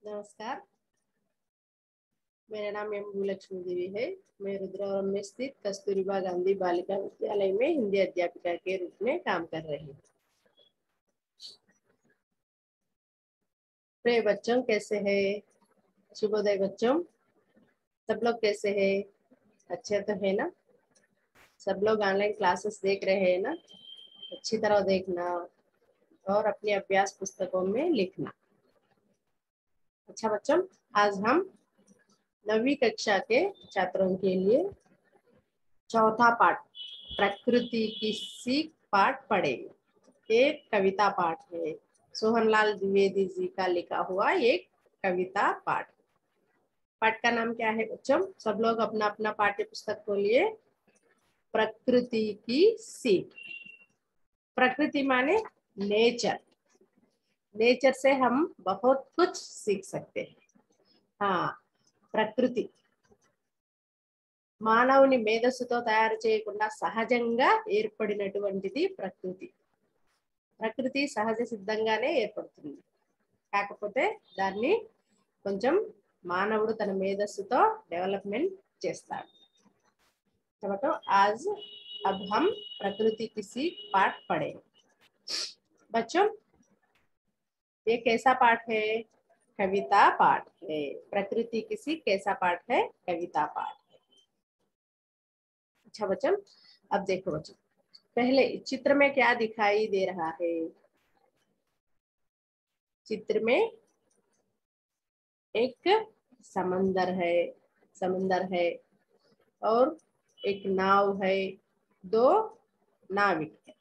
नमस्कार, मेरा नाम एम भूलक्ष्मी देवी है। मैं रुद्रवरम में स्थित कस्तूरबा गांधी बालिका विद्यालय में हिंदी अध्यापिका के रूप में काम कर रही हूँ। प्रिय बच्चों, कैसे हैं? शुभोदय बच्चों, सब लोग कैसे हैं? अच्छे तो है ना? सब लोग ऑनलाइन क्लासेस देख रहे हैं ना? अच्छी तरह देखना और अपने अभ्यास पुस्तकों में लिखना। अच्छा बच्चों, आज हम 9वीं कक्षा के छात्रों के लिए चौथा पाठ प्रकृति की सीख पाठ पढ़ेंगे। एक कविता पाठ है, सोहनलाल द्विवेदी जी का लिखा हुआ एक कविता पाठ। पाठ का नाम क्या है बच्चों? सब लोग अपना अपना पाठ्य पुस्तक खोलिए। प्रकृति की सीख। प्रकृति माने नेचर। नेचर से हम बहुत कुछ सीख सकते हैं। हाँ, ప్రకృతి మానవుని మేధస్సుతో తయారు చేయకుండా సహజంగా ఏర్పడినటువంటిది ప్రకృతి. ప్రకృతి సహజ సిద్ధంగానే ఏర్పడుతుంది, కాకపోతే దాన్ని కొంచెం మానవుడు తన మేధస్సుతో డెవలప్మెంట్ చేస్తాడు. तो आज अब हम प्रकृति की सीख पाठ पढ़ेंगे। बच्चों, ये कैसा पाठ है? कविता पाठ है। प्रकृति की सीख कैसा पाठ है? कविता पाठ है। अच्छा बच्चों, अब देखो बच्चों, पहले चित्र में क्या दिखाई दे रहा है? चित्र में एक समंदर है और एक नाव है, दो नाविक है।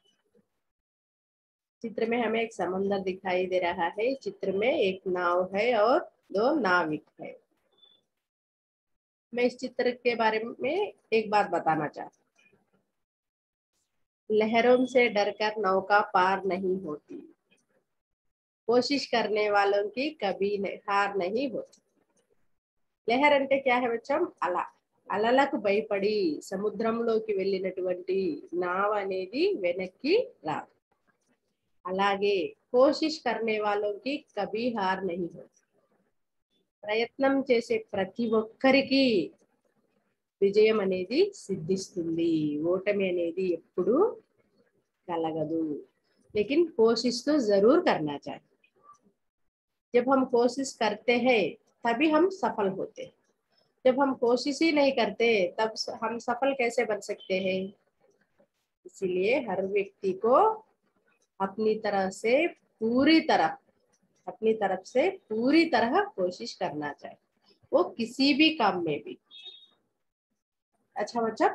चित्र में हमें एक समंदर दिखाई दे रहा है, चित्र में एक नाव है और दो नाविक है। मैं इस चित्र के बारे में एक बात बताना चाहती हूँ। लहरों से डरकर नौका पार नहीं होती, कोशिश करने वालों की कभी हार नहीं होती। లహర్ అంటే क्या है बच्चों? అల. అలలకు భయపడి సముద్రంలోకి వెళ్ళినటువంటి నావ అనేది వెనక్కి రాదు. అలాగే కోషిష్ करने वालों की कभी हार नहीं होती. ప్రయత్నం చేసే ప్రతి ఒక్కరికి విజయం అనేది సిద్ధిస్తుంది, ఓటమి అనేది ఎప్పుడు కలగదు. लेकिन कोशिश तो जरूर करना चाहिए. जब हम कोशिश करते हैं तभी हम सफल होते हैं. जब हम कोशिश ही नहीं करते तब हम सफल कैसे बन सकते हैं? इसीलिए हर व्यक्ति को अपनी तरफ से पूरी तरह कोशिश करना चाहिए, वो किसी भी काम में भी. अच्छा बच्चा,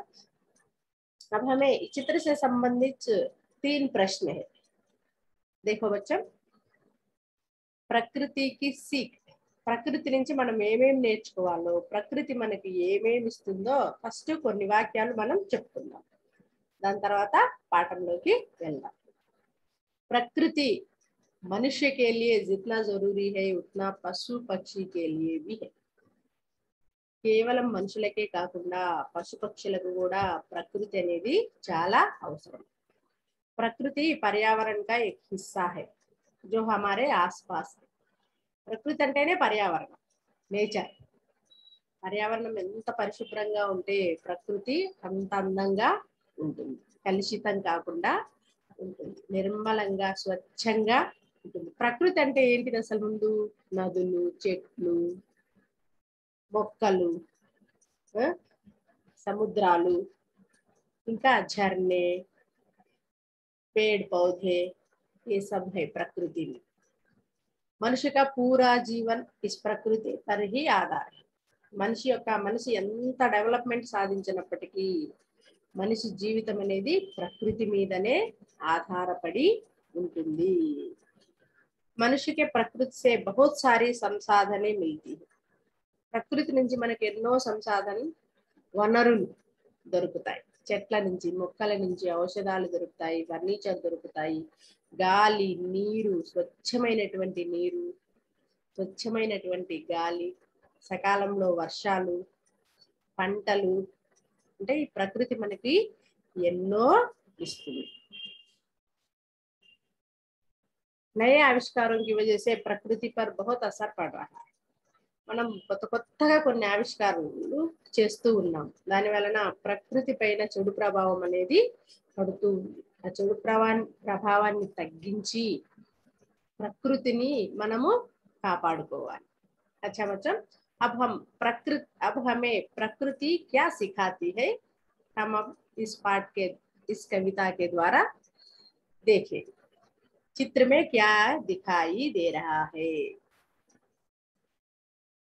अब हमें चित्र से संबंधित 3 प्रश्न है. देखो बच्चा, ప్రకృతికి సీక్. ప్రకృతి నుంచి మనం ఏమేమి నేర్చుకోవాలో, ప్రకృతి మనకి ఏమేమి ఇస్తుందో ఫస్ట్ కొన్ని వాక్యాలు మనం చెప్పుకుందాం, దాని తర్వాత పాఠంలోకి వెళ్దాం. प्रकृति मनुष्य के लिए जितना जरूरी है उतना पशु पक्षी के लिए भी है. కేవలం మనుషులకే కాకుండా పశుపక్షులకు కూడా ప్రకృతి అనేది చాలా అవసరం. ప్రకృతి पर्यावरण का एक हिस्सा है जो हमारे आसपास है. ప్రకృతి అంటేనే పర్యావరణం, నేచర్. పర్యావరణం ఎంత పరిశుభ్రంగా ఉంటే ప్రకృతి అంత అందంగా ఉంటుంది, కలుషితం కాకుండా ఉంటుంది, నిర్మలంగా స్వచ్ఛంగా ఉంటుంది. ప్రకృతి అంటే ఏంటిది అసలు? ముందు నదులు, చెట్లు, మొక్కలు, సముద్రాలు, ఇంకా झरने, पेड़ पौधे, ये सब है प्रकृति में. मनुष्य का पूरा जीवन इस प्रकृति पर ही आधार है. మనిషి ఎంత డెవలప్మెంట్ సాధించినప్పటికీ మనిషి జీవితం అనేది ప్రకృతి మీదనే ఆధారపడి ఉంటుంది. మనిషి के प्रकृति से बहुत सारी संसाधनें मिलती है. ప్రకృతి నుంచి మనకి ఎన్నో సంసాధన వనరులు దొరుకుతాయి. చెట్ల నుంచి, మొక్కల నుంచి ఔషధాలు దొరుకుతాయి, ఫర్నిచర్ దొరుకుతాయి, గాలి, నీరు, స్వచ్ఛమైనటువంటి గాలి, సకాలంలో వర్షాలు, పంటలు, అంటే ఈ ప్రకృతి మనకి ఎన్నో ఇస్తుంది. नए आविष्कारों की वजह से प्रकृति पर बहुत असर पड़ रहा है. మనం కొత్తగా కొన్ని ఆవిష్కారాలు చేస్తూ ఉన్నాం. దాని వలన ప్రకృతి పైన చెడు ప్రభావం అనేది పడుతూ ఉంది. ఆ చెడు ప్రభావాన్ని తగ్గించి ప్రకృతిని మనము కాపాడుకోవాలి. अच्छा बच्चों, अब हमें प्रकृति क्या सिखाती है, हम अब इस पाठ के इस कविता के द्वारा देखें। चित्र में क्या दिखाई दे रहा है।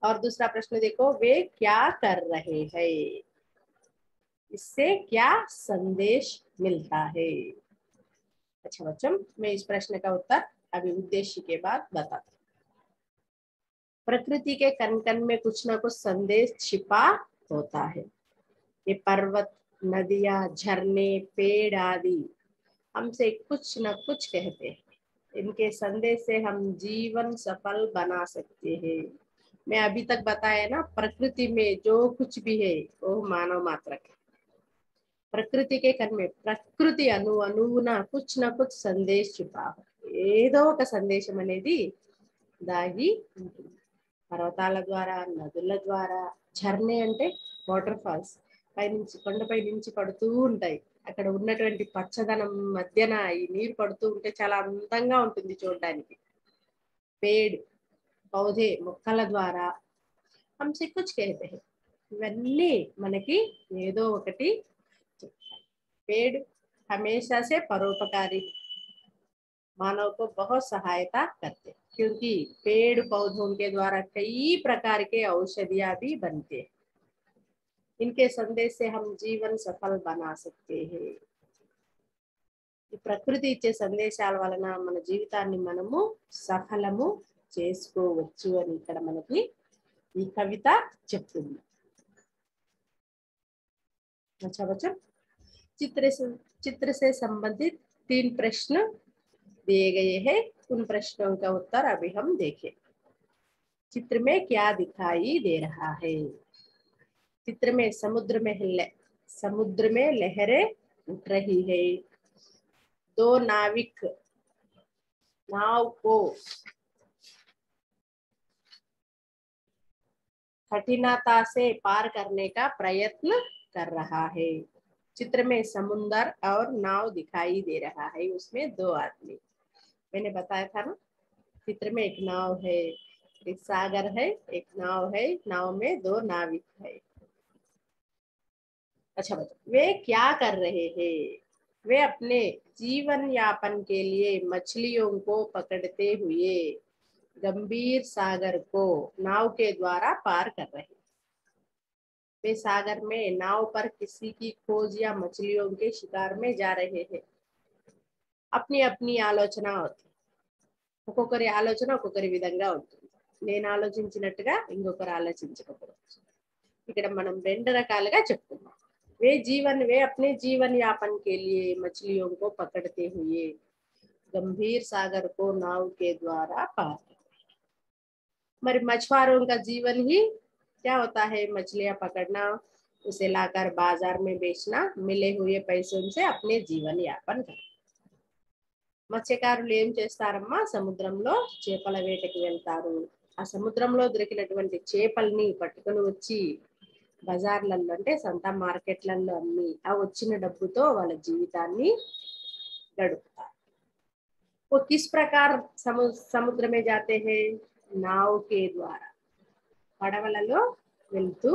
और दूसरा प्रश्न देखो, वे क्या कर रहे हैं, इससे क्या संदेश मिलता है। अच्छा बच्चों, मैं इस प्रश्न का उत्तर अभी उद्देश्य के बाद बताती हूँ। प्रकृति के कण कण में कुछ ना कुछ संदेश छिपा होता है। ये पर्वत, नदियां, झरने, पेड़ आदि हमसे कुछ न कुछ कहते हैं। इनके संदेश से हम जीवन सफल बना सकते हैं। मैं अभी तक बताया ना, प्रकृति में जो कुछ भी है वो मानव मात्र है। प्रकृति के कण में ప్రకృతి అణువున कुछ न कुछ సందేశ్ छिपा है। ఏదో ఒక సందేశం అనేది దాగి ఉంటుంది. పర్వతాల ద్వారా, నదుల ద్వారా, ఝర్నే అంటే వాటర్ ఫాల్స్ పైనుంచి, కొండపై నుంచి పడుతూ ఉంటాయి. అక్కడ ఉన్నటువంటి పచ్చదనం మధ్యన ఈ నీరు పడుతూ ఉంటే చాలా అందంగా ఉంటుంది చూడడానికి. పేడ్, పౌధే, మొక్కల ద్వారా హంసే కుచ్ कहते हैं, ఇవన్నీ మనకి ఏదో ఒకటి చెప్తాయి. पेड़ हमेशा से परोपकारी, मानव को बहुत सहायता करते हैं, क्योंकि पेड़ पौधों के द्वारा कई प्रकार के औषधियां भी बनते हैं। इनके संदेश से हम जीवन सफल बना सकते हैं। ఈ ప్రకృతి ఇచ్చే సందేశాల వలన మన జీవితాన్ని మనము సఫలము చేసుకోవచ్చు అని ఇక్కడ మనకి ఈ కవిత చెప్తుంది. अच्छा बच्चों, चित्र से संबंधित 3 प्रश्न दिए गए हैं। उन प्रश्नों का उत्तर अभी हम देखें। चित्र में क्या दिखाई दे रहा है। चित्र में समुद्र में लहरें उठ रही है। 2 नाविक नाव को कठिनता से पार करने का प्रयत्न कर रहा है। चित्र में समुद्र और नाव दिखाई दे रहा है, उसमें 2 आदमी। मैंने बताया था ना, चित्र में एक नाव है, एक सागर है, एक नाव है, नाव में 2 नाविक है। अच्छा बच्चों, वे क्या कर रहे हैं। वे अपने जीवन यापन के लिए मछलियों को पकड़ते हुए गंभीर सागर को नाव के द्वारा पार कर रहे हैं। वे सागर में नाव पर किसी की खोज या मछलियों के शिकार में जा रहे हैं। अपनी अपनी ఆలోచన అవుతుంది. ఒక్కొక్కరి ఆలోచన ఒక్కొక్కరి విధంగా ఉంటుంది. నేను ఆలోచించినట్టుగా ఇంకొకరు ఆలోచించకపోవచ్చు. ఇక్కడ మనం 2 రకాలుగా చెప్పుకున్నాం. वे अपने जीवन यापन के लिए मछलियों को पकड़ते हुए गंभीर सागर को नाव के द्वारा पार। मगर मछुआरों का जीवन ही क्या होता है, मछलियां पकड़ना, उसे लाकर बाजार में बेचना, मिले हुए पैसों से अपने जीवन यापन करना। మత్స్యకారులు ఏం చేస్తారమ్మా, సముద్రంలో చేపల వేటకి వెళ్తారు. ఆ సముద్రంలో దొరికినటువంటి చేపల్ని పట్టుకొని వచ్చి బజార్లలో అంటే సంత మార్కెట్లలో అమ్మి ఆ వచ్చిన డబ్బుతో వాళ్ళ జీవితాన్ని గడుపుతారు. वो किस प्रकार समुद्र में जाते हैं, नाव के द्वारा, పడవలలో వెళ్తూ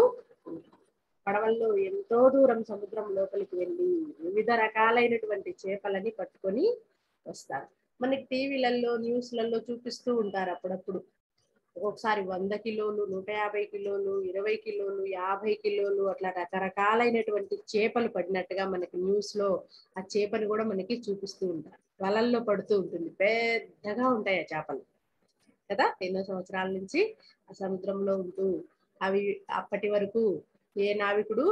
ఉంటారు. పడవల్లో ఎంతో దూరం సముద్రం లోపలికి వెళ్ళి వివిధ రకాలైనటువంటి చేపలని పట్టుకొని వస్తారు. మనకి టీవీలలో, న్యూస్లలో చూపిస్తూ ఉంటారు అప్పుడప్పుడు. ఒకసారి 100 కిలోలు, 150 కిలోలు, 20 కిలోలు, 50 కిలోలు అట్లా రకరకాలైనటువంటి చేపలు పడినట్టుగా మనకి న్యూస్ లో ఆ చేపని కూడా మనకి చూపిస్తూ ఉంటారు. వలల్లో పడుతూ ఉంటుంది, పెద్దగా ఉంటాయి ఆ చేపలు కదా. ఎన్నో సంవత్సరాల నుంచి ఆ సముద్రంలో ఉంటూ అవి అప్పటి వరకు ఏ నావికుడు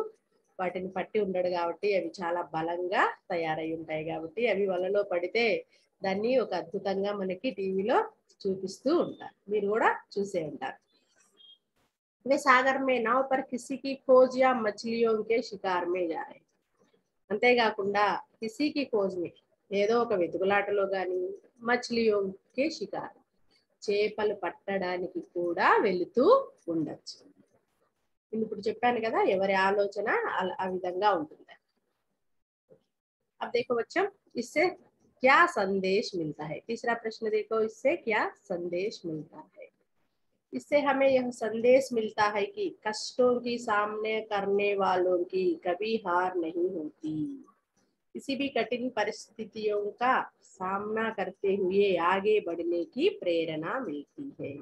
వాటిని పట్టి ఉండడు కాబట్టి అవి చాలా బలంగా తయారై ఉంటాయి కాబట్టి అవి వలలో పడితే దాన్ని ఒక అద్భుతంగా మనకి టీవీలో చూపిస్తూ ఉంటారు. మీరు కూడా చూసే ఉంటారు. वे सागर में नाव पर किसी की खोज या मछलियों के शिकार में जा रहे. అంతేకాకుండా కిసీకి కోజ్ మే, ఏదో ఒక వెతుకులాటలో కానీ, మచిలియోం కే షికార్, చేపలు పట్టడానికి కూడా వెళుతూ ఉండొచ్చు. ఇప్పుడు చెప్పాను కదా ఎవరి ఆలోచన ఆ విధంగా ఉంటుంది. अब देखो बच्चों, इससे क्या संदेश मिलता है? तीसरा प्रश्न देखो, इससे क्या संदेश मिलता है? इससे हमें यह संदेश मिलता है कि कष्टों की सामने करने वालों की कभी हार नहीं होती। किसी भी कठिन परिस्थितियों का सामना करते हुए आगे बढ़ने की प्रेरणा मिलती है।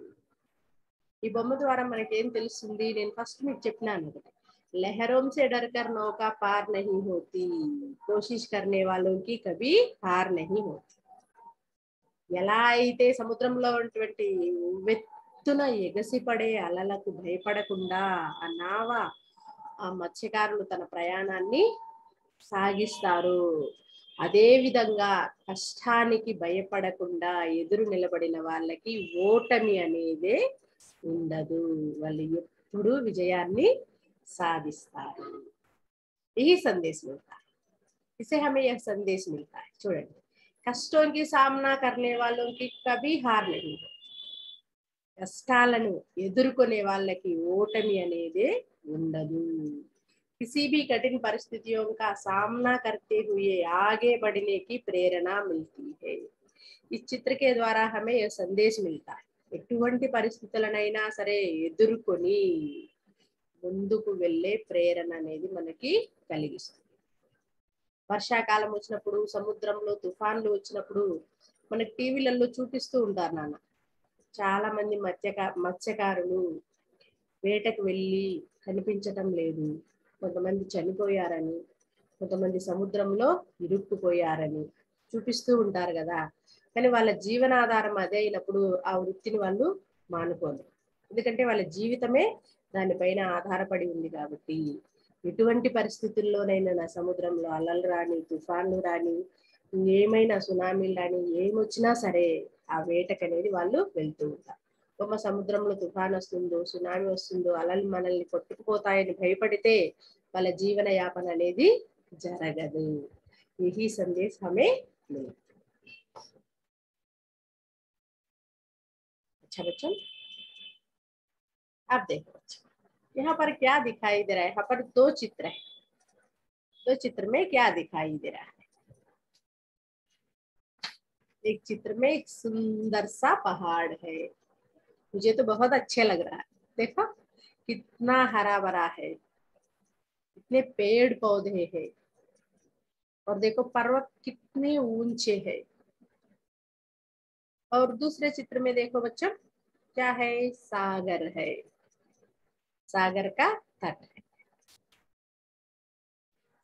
ఈ బొమ్మ ద్వారా మనకేం తెలుస్తుంది? నేను ఫస్ట్ మీకు చెప్పినాను ఒకటి, लहरों से डरकर नौका पार नहीं होती, कोशिश करने वालों की कभी हार नहीं होती। ఎలా అయితే సముద్రంలో ఉన్నటువంటి వెత్తున ఎగసిపడే అలలకు భయపడకుండా ఆ నావ ఆ మత్స్యకారులు తన ప్రయాణాన్ని సాగిస్తారు, అదే విధంగా కష్టానికి భయపడకుండా ఎదురు నిలబడిన వాళ్ళకి ఓటమి అనేదే ఉండదు, వాళ్ళు ఎప్పుడు విజయాన్ని साधिस्तार। यही संदेश मिलता है, इसे हमें यह संदेश मिलता है। చూడండి, కష్టం की सामना करने वालों की कभी हार नहीं होती, కష్టాలను ఎదుర్కొనే వాళ్ళకి ఓటమి అనేది ఉండదు। किसी भी कठिन परिस्थितियों का सामना करते हुए आगे बढ़ने की प्रेरणा मिलती है। इस चित्र के द्वारा हमें यह संदेश मिलता है, ఎటువంటి పరిస్థితులనైనా సరే ఎదుర్కొని ముందుకు వెళ్ళే ప్రేరణ అనేది మనకి కలిగిస్తుంది। వర్షాకాలం వచ్చినప్పుడు, సముద్రంలో తుఫాన్లు వచ్చినప్పుడు మనకి టీవీలలో చూపిస్తూ ఉంటారు నాన్న, చాలా మంది మత్స్యకారులు వేటకు వెళ్ళి కనిపించటం లేదు, కొంతమంది చనిపోయారని, కొంతమంది సముద్రంలో ఇరుక్కుపోయారని చూపిస్తూ ఉంటారు కదా। కానీ వాళ్ళ జీవనాధారం అదే అయినప్పుడు ఆ వృత్తిని వాళ్ళు మానుకోరు, ఎందుకంటే వాళ్ళ జీవితమే దానిపైన ఆధారపడి ఉంది కాబట్టి। ఎటువంటి పరిస్థితుల్లోనైనా నా సముద్రంలో అలలు రాని, తుఫాన్లు రాని, ఏమైనా సునామీలు రాని, ఏమొచ్చినా సరే ఆ వేటకు అనేది వాళ్ళు వెళ్తూ ఉంటారు। ఒక సముద్రంలో తుఫాన్ వస్తుందో, సునామీ వస్తుందో, అలలు మనల్ని కొట్టుకుపోతాయని భయపడితే వాళ్ళ జీవన యాపన అనేది జరగదు। यही संदेश हमें मिलता है। अच्छा बच्चों, अब देखो बच्चों, यहाँ पर क्या दिखाई दे रहा है? यहाँ पर दो चित्र है, दो चित्र में क्या दिखाई दे रहा है? एक चित्र में एक सुंदर सा पहाड़ है, मुझे तो बहुत अच्छे लग रहा है। देखो कितना हरा भरा है, कितने पेड़ पौधे हैं, और देखो पर्वत कितने ऊंचे हैं। और दूसरे चित्र में देखो बच्चों क्या है? सागर है, సాగర్ का तट है।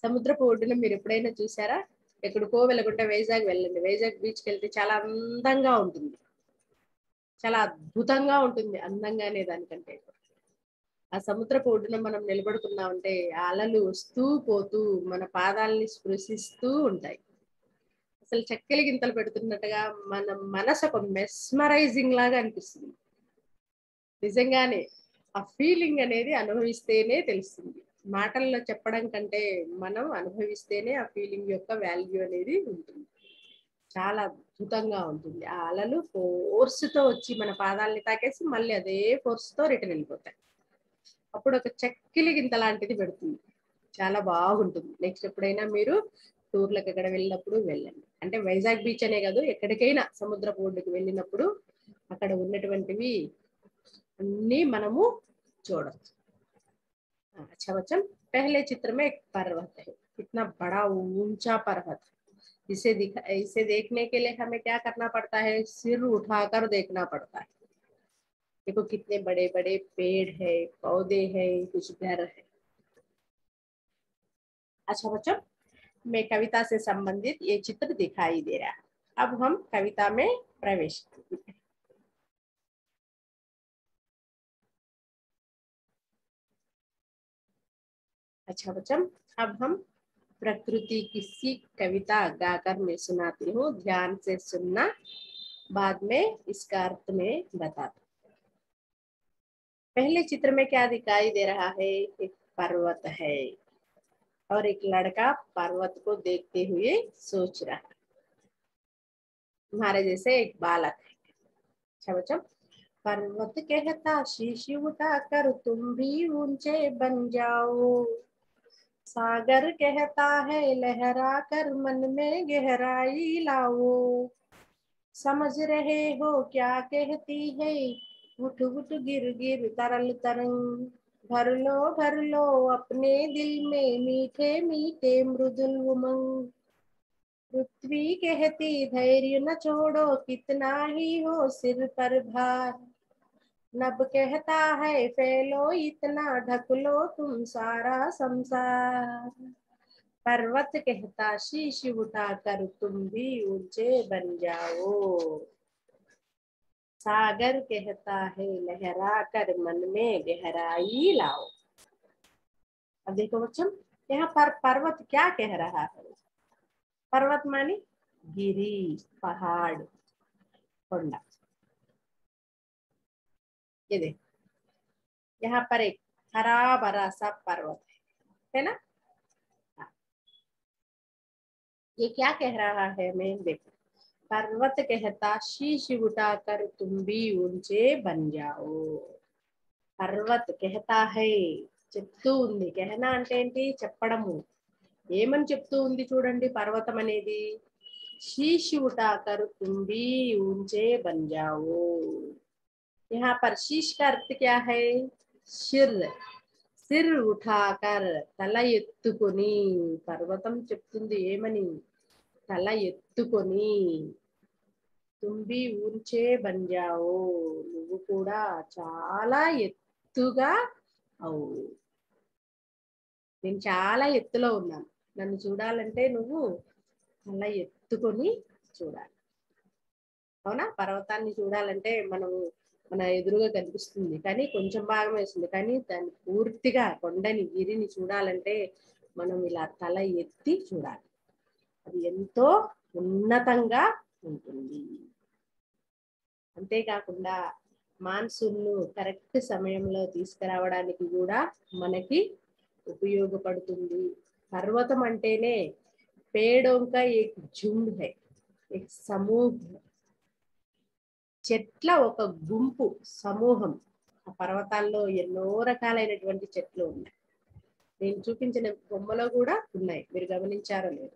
సముద్రపు ఒడ్డున మీరు ఎప్పుడైనా చూసారా? ఎక్కడికో వెళ్ళకుండా వైజాగ్ వెళ్ళండి, వైజాగ్ బీచ్కి వెళ్తే చాలా అందంగా ఉంటుంది, చాలా అద్భుతంగా ఉంటుంది, అందంగానే దానికంటే। ఆ సముద్రపు ఒడ్డున మనం నిలబడుకున్నామంటే ఆ అలలు వస్తూ పోతూ మన పాదాలని స్పృశిస్తూ ఉంటాయి, అసలు చక్కెలి గింతలు పెడుతున్నట్టుగా మన మనసు ఒక మెస్మరైజింగ్ లాగా అనిపిస్తుంది। నిజంగానే ఆ ఫీలింగ్ అనేది అనుభవిస్తేనే తెలుస్తుంది, మాటల్లో చెప్పడం కంటే మనం అనుభవిస్తేనే ఆ ఫీలింగ్ యొక్క వాల్యూ అనేది ఉంటుంది, చాలా అద్భుతంగా ఉంటుంది। ఆ అలలు ఫోర్స్తో వచ్చి మన పాదాలని తాకేసి మళ్ళీ అదే ఫోర్స్తో రిటర్న్ వెళ్ళిపోతాయి, అప్పుడు ఒక చక్కిలి గింత లాంటిది పెడుతుంది, చాలా బాగుంటుంది। నెక్స్ట్ ఎప్పుడైనా మీరు టూర్లకు ఎక్కడ వెళ్ళినప్పుడు వెళ్ళండి, అంటే వైజాగ్ బీచ్ అనే కాదు, ఎక్కడికైనా సముద్రపు ఒడ్డుకు వెళ్ళినప్పుడు అక్కడ ఉన్నటువంటివి అన్ని మనము చూడొచ్చు। अच्छा बच्चन, पहले चित्र में एक पर्वत है, कितना बड़ा ऊंचा पर्वत, इसे देखने के लिए हमें क्या करना पड़ता है? सिर उठाकर देखना पड़ता है। देखो कितने बड़े बड़े पेड़ है, पौधे है, कुछ घर है। अच्छा बच्चों, मैं कविता से संबंधित ये चित्र दिखाई दे रहा है, अब हम कविता में प्रवेश करते हैं। अच्छा बच्चों, अब हम प्रकृति की सी कविता गाकर मैं सुनाती हूँ, ध्यान से सुनना, बाद में इसका अर्थ में बताता। पहले चित्र में क्या दिखाई दे रहा है? एक पर्वत है और एक लड़का पर्वत को देखते हुए सोच रहा है। हमारे जैसे एक बालक है, छवचम पर्वत कहता शीश उठाकर तुम भी ऊंचे बन जाओ, सागर कहता है लहरा कर मन में गहराई लाओ, समझ रहे हो क्या कहती है उठ उठ गिर गिर तरल तरंग, भर लो अपने दिल में मीठे मीठे मृदुल उमंग, पृथ्वी कहती धैर्य न छोड़ो कितना ही हो सिर पर भार, नभ कहता है फैलो इतना ढक लो तुम सारा संसार, पर्वत कहता शीश उठाकर तुम भी ऊंचे बन जाओ, सागर कहता है लहरा कर मन में गहराई लाओ। अब देखो बच्चों, यहाँ पर पर्वत क्या कह रहा है? पर्वत माने गिरी, पहाड़, कोंडा। ये देख, यहाँ पर एक हरा भरा सा पर्वत है ना? ये क्या कह रहा है? मैं देखो, पर्वत कहता शीश उठाकर तुम भी ऊंचे बन जाओ, पर्वत कहता है, చెప్తూ ఉంది. कहना అంటే ఏంటి? చెప్పడము. ఏమని చెప్తూ ఉంది చూడండి పర్వతం అనేది. शीश उठाकर तुम भी ऊंचे बन जाओ, यहाँ पर शीश का अर्थ क्या है? सिर, సిర్ ఉఠాకర్ తల ఎత్తుకొని, పర్వతం చెప్తుంది ఏమని? తల ఎత్తుకొని, తుంబి ఊంచే బంజావో, నువ్వు కూడా చాలా ఎత్తుగా అవు, నేను చాలా ఎత్తులో ఉన్నాను, నన్ను చూడాలంటే నువ్వు తల ఎత్తుకొని చూడాలి. అవునా? పర్వతాన్ని చూడాలంటే మనము మన ఎదురుగా కనిపిస్తుంది కానీ కొంచెం భాగం వేస్తుంది, కానీ దాన్ని పూర్తిగా కొండని గిరిని చూడాలంటే మనం ఇలా తల ఎత్తి చూడాలి. అది ఎంతో ఉన్నతంగా ఉంటుంది. అంతేకాకుండా మాన్సూన్ ను కరెక్ట్ సమయంలో తీసుకురావడానికి కూడా మనకి ఉపయోగపడుతుంది. పర్వతం అంటేనే पेड़ों का एक झुंड है, एक समूह, చెట్ల ఒక గుంపు, సమూహం. ఆ పర్వతాల్లో ఎన్నో రకాలైనటువంటి చెట్లు ఉన్నాయి. నేను చూపించిన బొమ్మలో కూడా ఉన్నాయి, మీరు గమనించారో లేదు,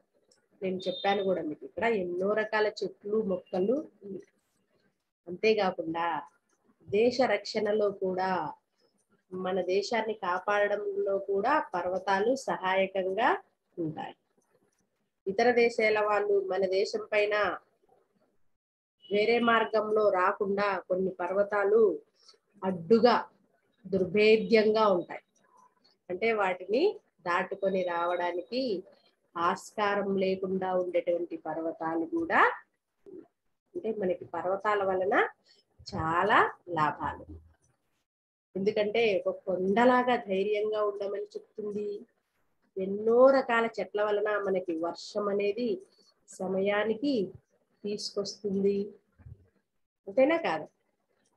నేను చెప్పాను కూడా మీకు. ఇక్కడ ఎన్నో రకాల చెట్లు మొక్కలు ఉన్నాయి. అంతేకాకుండా దేశ రక్షణలో కూడా, మన దేశాన్ని కాపాడడంలో కూడా పర్వతాలు సహాయకంగా ఉంటాయి. ఇతర దేశాల వాళ్ళు మన దేశం పైన వేరే మార్గంలో రాకుండా కొన్ని పర్వతాలు అడ్డుగా దుర్భేద్యంగా ఉంటాయి. అంటే వాటిని దాటుకొని రావడానికి ఆస్కారం లేకుండా ఉండేటువంటి పర్వతాలు కూడా. అంటే మనకి పర్వతాల వలన చాలా లాభాలు. ఎందుకంటే ఒక కొండలాగా ధైర్యంగా ఉండమని చెప్తుంది. ఎన్నో రకాల చెట్ల వలన మనకి వర్షం అనేది సమయానికి తీసుకొస్తుంది. అంతేనా కాదు?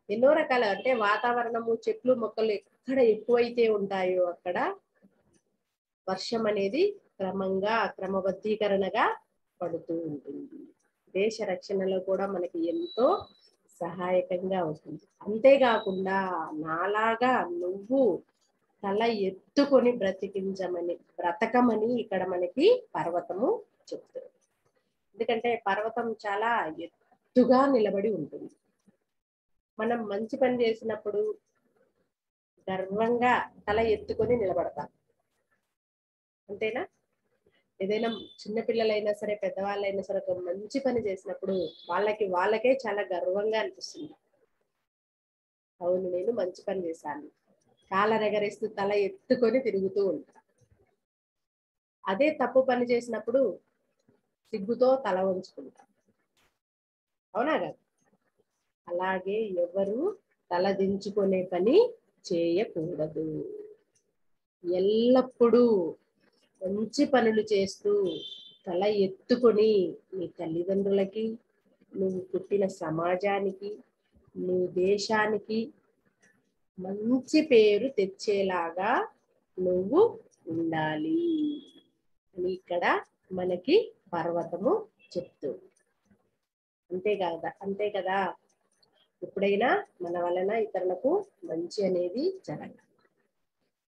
ఎన్నో రకాల, అంటే వాతావరణము, చెట్లు మొక్కలు ఎక్కడ ఎక్కువైతే ఉంటాయో అక్కడ వర్షం అనేది క్రమంగా క్రమబద్ధీకరణగా పడుతూ ఉంటుంది. దేశ రక్షణలో కూడా మనకి ఎంతో సహాయకంగా ఉంటుంది. అంతేకాకుండా నాలాగా నువ్వు తల ఎత్తుకొని బ్రతకమని ఇక్కడ మనకి పర్వతము చెప్తుంది. ఎందుకంటే పర్వతం చాలా ఎత్తుగా నిలబడి ఉంటుంది. మనం మంచి పని చేసినప్పుడు గర్వంగా తల ఎత్తుకొని నిలబడతాం. అంతేనా? ఏదైనా చిన్నపిల్లలైనా సరే, పెద్దవాళ్ళైనా సరే, ఒక మంచి పని చేసినప్పుడు వాళ్ళకే చాలా గర్వంగా అనిపిస్తుంది. అవును, నేను మంచి పని చేశాను, కాలరెగరేస్తూ తల ఎత్తుకొని తిరుగుతూ ఉంటారు. అదే తప్పు పని చేసినప్పుడు సిగ్గుతో తల వంచుకుంటాం. అవునా కదా? అలాగే ఎవరు తల దించుకునే పని చేయకూడదు. ఎల్లప్పుడూ మంచి పనులు చేస్తూ తల ఎత్తుకొని నీ తల్లిదండ్రులకి, నువ్వు పుట్టిన సమాజానికి, నీ దేశానికి మంచి పేరు తెచ్చేలాగా నువ్వు ఉండాలి అని ఇక్కడ మనకి పర్వతము చెప్తుంది. అంతే కదా? ఎప్పుడైనా మన వలన ఇతరులకు మంచి అనేది జరగాలి.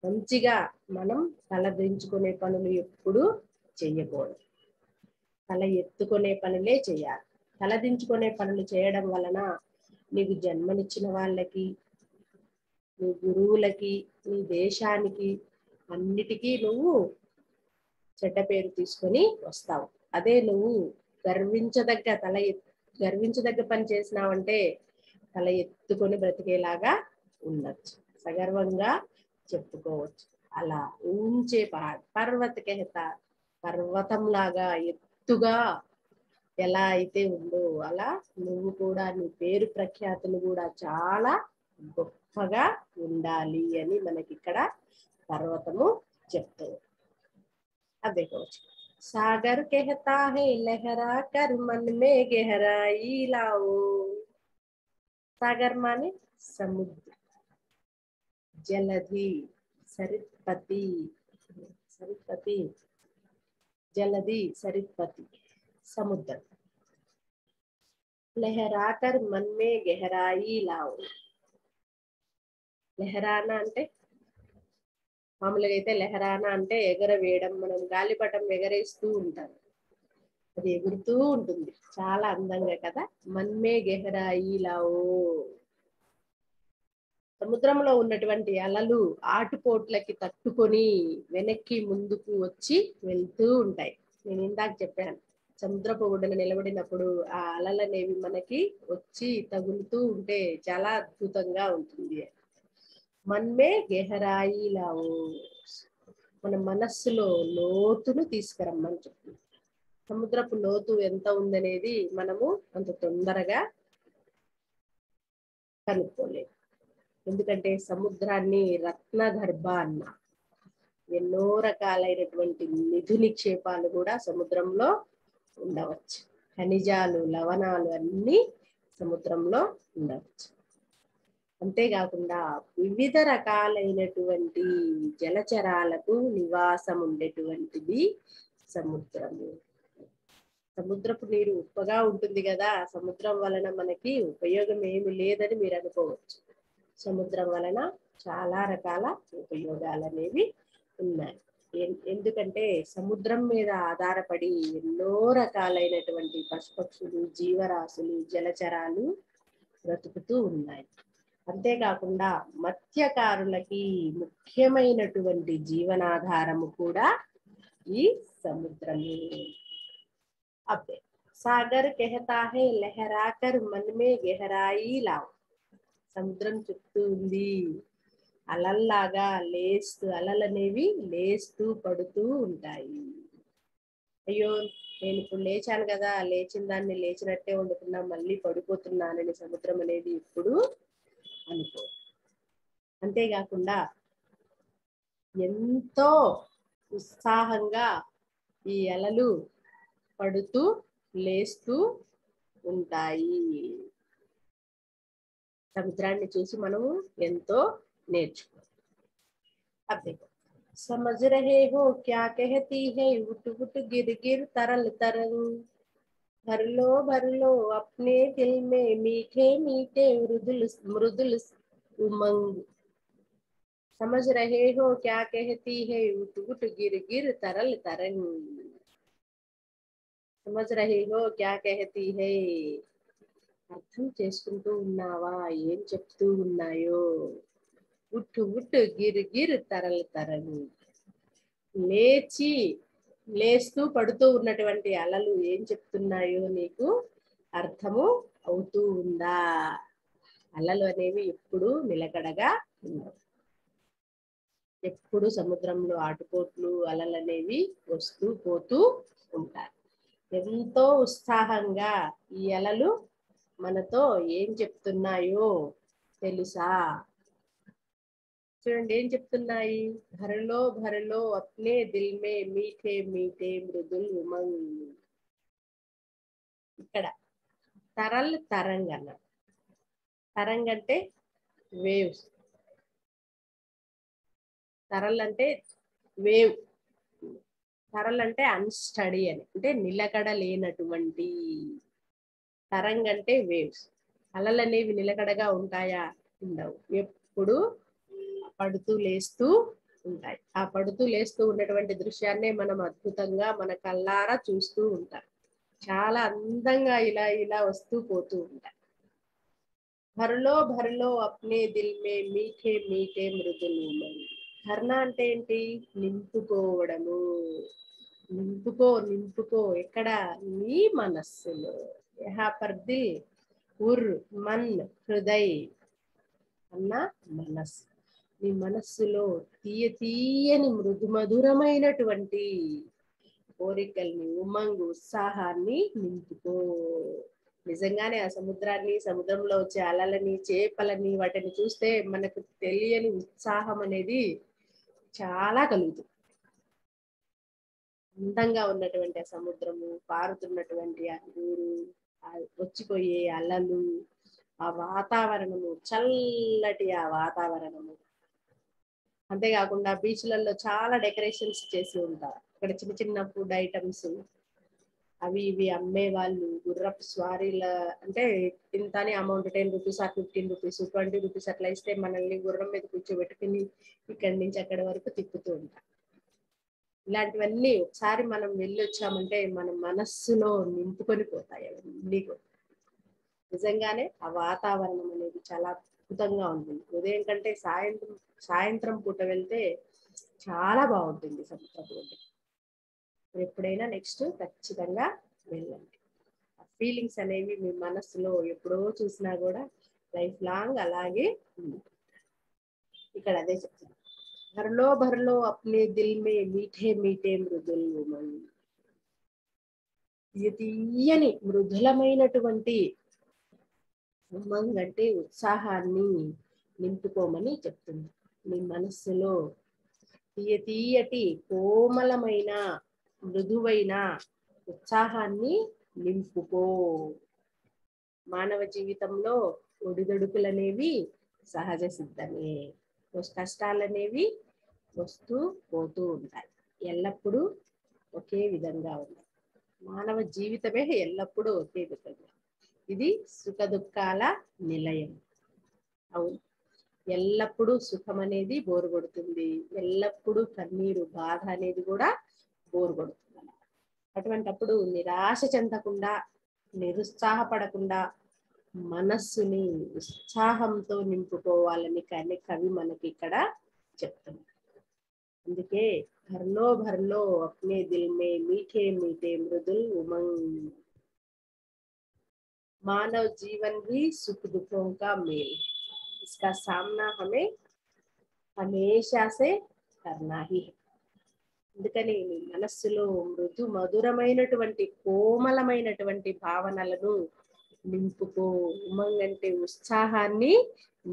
మంచిగా మనం తలదించుకునే పనులు ఎప్పుడు చెయ్యకూడదు. తల ఎత్తుకునే పనులే చేయాలి. తలదించుకునే పనులు చేయడం వలన నీకు జన్మనిచ్చిన వాళ్ళకి, నీ గురువులకి, నీ దేశానికి అన్నిటికీ నువ్వు చెడ్డ పేరు తీసుకొని వస్తావు. అదే నువ్వు గర్వించదగ్గ పని చేసినావంటే తల ఎత్తుకొని బ్రతికేలాగా ఉండొచ్చు, సగర్వంగా చెప్పుకోవచ్చు. అలా ఊంచే పర్వత కెహతా, పర్వతంలాగా ఎత్తుగా ఎలా అయితే ఉందో అలా నువ్వు కూడా నీ పేరు ప్రఖ్యాతులు కూడా చాలా గొప్పగా ఉండాలి అని మనకి ఇక్కడ పర్వతము చెప్తుంది. అదే కావచ్చు. సాగర్ कहता है लहरा कर मन में गहराई लाओ. सागर माने समुद्र, जलधि, सरितपति, जलधि, सरितपति, समुद्र. लहरा कर मन में गहराई लाओ. లెహరానా అంటే మామూలుగా అయితే లెహరానా అంటే ఎగరవేయడం, మనం గాలిపటం ఎగరేస్తూ ఉంటాం, అది ఎగురుతూ ఉంటుంది చాలా అందంగా కదా. మన్మే గెహరాయి లావో. సముద్రంలో ఉన్నటువంటి అలలు ఆటుపోట్లకి తట్టుకొని వెనక్కి ముందుకు వచ్చి వెళ్తూ ఉంటాయి. నేను ఇందాక చెప్పాను, సముద్రపు ఒడ్డున నిలబడినప్పుడు ఆ అలలు అనేవి మనకి వచ్చి తగులుతూ ఉంటే చాలా అద్భుతంగా ఉంటుంది. మన్మే గెహరాయి లావో, మన మనస్సులో లోతును తీసుకురమ్మని చెప్తుంది. సముద్రపు లోతు ఎంత ఉందనేది మనము అంత తొందరగా కనుక్కోలేము. ఎందుకంటే సముద్రాన్ని రత్నగర్భ అన్న, ఎన్నో రకాలైనటువంటి నిధి నిక్షేపాలు కూడా సముద్రంలో ఉండవచ్చు. ఖనిజాలు, లవణాలు అన్ని సముద్రంలో ఉండవచ్చు. అంతేకాకుండా వివిధ రకాలైనటువంటి జలచరాలకు నివాసం ఉండేటువంటిది సముద్రము. సముద్రపు నీరు ఉప్పగా ఉంటుంది కదా, సముద్రం వలన మనకి ఉపయోగం ఏమి లేదని మీరు అనుకోవచ్చు. సముద్రం వలన చాలా రకాల ఉపయోగాలు అనేవి ఉన్నాయి. ఎందుకంటే సముద్రం మీద ఆధారపడి ఎన్నో రకాలైనటువంటి పశుపక్షులు, జీవరాశులు, జలచరాలు బ్రతుకుతూ ఉన్నాయి. అంతేకాకుండా మత్స్యకారులకి ముఖ్యమైనటువంటి జీవనాధారము కూడా ఈ సముద్రమే. అబ్బే సాగర్ कहता है लहरा कर मन में गहराई लाओ. సముద్రం చెప్తూ ఉంది, అలల్లాగా లేస్తూ, అలలనేవి లేస్తూ పడుతూ ఉంటాయి. అయ్యో నేను ఇప్పుడు లేచాను కదా, లేచిన దాన్ని లేచినట్టే వండుకున్నా, మళ్ళీ పడిపోతున్నానని సముద్రం అనేది ఇప్పుడు అనుకో. అంతేకాకుండా ఎంతో ఉత్సాహంగా ఈ అలలు పడుతూ లేస్తూ ఉంటాయి. సముద్రాన్ని చూసి మనము ఎంతో నేర్చుకోవాలి. అదే समझ रहे हो क्या कहती है उठ उठ गिर गिर तरल तरंग. भर लो अपने दिल में मीठे मीठे मृदुल मृदुल उमंग. समझ रहे हो क्या कहती है उठ उठ गिर गिर तरल तरंग. समझ रहे हो क्या कहती है. అర్థం చేసుకుంటూ ఉన్నావా ఏం చెప్తూ ఉన్నాయో. ఉట్టు ఉట్టు గిర్ గిర్ తరల్ తరలు, లేస్తూ పడుతూ ఉన్నటువంటి అలలు ఏం చెప్తున్నాయో నీకు అర్థము అవుతూ ఉందా. అలలు అనేవి ఎప్పుడు నిలకడగా ఉండవు. ఎప్పుడు సముద్రంలో ఆటుపోట్లు, అలలు అనేవి వస్తూ పోతూ ఉంటాయి. ఎంతో ఉత్సాహంగా ఈ అలలు మనతో ఏం చెప్తున్నాయో తెలుసా. చూడండి ఏం చెప్తున్నాయి. భరలో అప్నే దిల్ మే మీఠే మీఠే మృదుల్ ఉమంగ్. ఇక్కడ తరల్ తరంగ్ అన్న, తరంగ్ అంటే వేవ్స్, తరల్ అంటే వేవ్, తరల్ అంటే అన్స్టడీ అని, అంటే నిలకడ లేనటువంటి. తరంగ్ అంటే వేవ్స్. అలలు అనేవి నిలకడగా ఉంటాయా? ఉండవు. ఎప్పుడు పడుతూ లేస్తూ ఉంటాయి. ఆ పడుతూ లేస్తూ ఉన్నటువంటి దృశ్యాన్నే మనం అద్భుతంగా మన కళ్ళారా చూస్తూ ఉంటాం. చాలా అందంగా ఇలా ఇలా వస్తూ పోతూ ఉంటాయి. భర్లో భర్లో అప్నే దిల్ మే మీఠే మీఠే మృదులు మై. భర్న అంటే ఏంటి? నింపుకోవడము. నింపుకో ఎక్కడ? నీ మనస్సులో. యహా పర్ దిల్, ఉర్, మన్, హృదయ్ అన్న మనస్సు. నీ మనస్సులో తీయని మధురమైనటువంటి కోరికల్ని, ఉమంగు, ఉత్సాహాన్ని నింపుకో. నిజంగానే ఆ సముద్రంలో వచ్చే అలలని, చేపలని వాటిని చూస్తే మనకు తెలియని ఉత్సాహం అనేది చాలా కలుగుతుంది. అందంగా ఉన్నటువంటి ఆ సముద్రము, పారుతున్నటువంటి ఆ నీరు, వచ్చిపోయే అలలు, ఆ వాతావరణము, చల్లటి ఆ వాతావరణము. అంతేకాకుండా బీచ్లలో చాలా డెకరేషన్స్ చేసి ఉంటారు. ఇక్కడ చిన్న చిన్న ఫుడ్ ఐటమ్స్ అవి ఇవి అమ్మే వాళ్ళు, గుర్రపు స్వారీల అంటే ఇంతని అమౌంట్ 10 రూపీస్, 15 రూపీస్, 20 రూపీస్ అట్లా ఇస్తే మనల్ని గుర్రం మీద కూర్చోబెట్టుకుని ఇక్కడి నుంచి అక్కడి వరకు తిప్పుతూ ఉంటారు. ఇలాంటివన్నీ ఒకసారి మనం వెళ్ళొచ్చామంటే మన మనస్సులో నింపుకొని పోతాయి అవన్నీ. నిజంగానే ఆ వాతావరణం అనేది చాలా అద్భుతంగా ఉంటుంది. ఉదయం కంటే సాయంత్రం పూట వెళ్తే చాలా బాగుంటుంది సముద్రం. ఎప్పుడైనా నెక్స్ట్ ఖచ్చితంగా వెళ్ళండి. ఆ ఫీలింగ్స్ అనేవి మీ మనస్సులో ఎప్పుడో చూసినా కూడా లైఫ్ లాంగ్ అలాగే ఉంది. ఇక్కడ అదే చెప్తాను. భర్లో భర్లో అప్నే దిల్ మే మీఠే మీఠే మృదుల్ ఉమై. తీయని మృదులమైనటువంటి ఉమంగ్ అంటే ఉత్సాహాన్ని నింపుకోమని చెప్తుంది. మీ మనస్సులో తీయటి కోమలమైన మృదువైన ఉత్సాహాన్ని నింపుకో. మానవ జీవితంలో ఒడిదొడుకులనేవి సహజ సిద్ధమే. కష్టాలనేవి వస్తూ పోతూ ఉంటాయి. ఎల్లప్పుడూ ఒకే విధంగా ఉన్నాయి. మానవ జీవితమే ఎల్లప్పుడూ ఒకే విధంగా. ఇది సుఖ దుఃఖాల నిలయం. అవును, ఎల్లప్పుడూ సుఖం అనేది బోరు కొడుతుంది, ఎల్లప్పుడూ కన్నీరు బాధ అనేది కూడా బోరు కొడుతుంది. అటువంటప్పుడు నిరాశ చెందకుండా, నిరుత్సాహపడకుండా మనస్సుని ఉత్సాహంతో నింపుకోవాలని కానీ కవి మనకి ఇక్కడ చెప్తుంది. అందుకే భర్లో భర్లో అప్నే దిల్ మే మీఠే మీఠే మృదుల్ ఉమంగ్. मानव जीवन भी सुख दुखों का मेल, इसका सामना हमें हमेशा से करना ही है. అందుకని నీ మనస్సులో మధురమైనటువంటి కోమలమైనటువంటి భావనలను నింపుకో. ఉమంగ్ అంటే ఉత్సాహాన్ని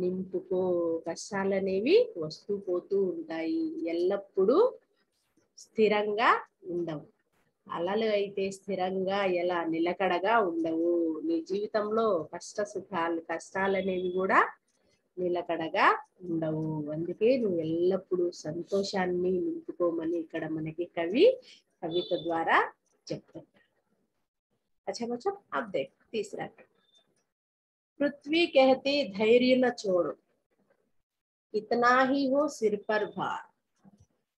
నింపుకో. కష్టాలనేవి వస్తూ పోతూ ఉంటాయి, ఎల్లప్పుడూ స్థిరంగా ఉండవు. అలలు అయితే స్థిరంగా ఎలా నిలకడగా ఉండవు. నీ జీవితంలో కష్టాలనేవి కూడా నిలకడగా ఉండవు. అందుకే నువ్వు ఎల్లప్పుడూ సంతోషాన్ని నింపుకోమని ఇక్కడ మనకి కవిత ద్వారా చెప్తాడు. अच्छा बच्चों, अब देख तीसरा. पृथ्वी कहती धैर्य न छोड़ो, इतना ही हो सिर पर भार.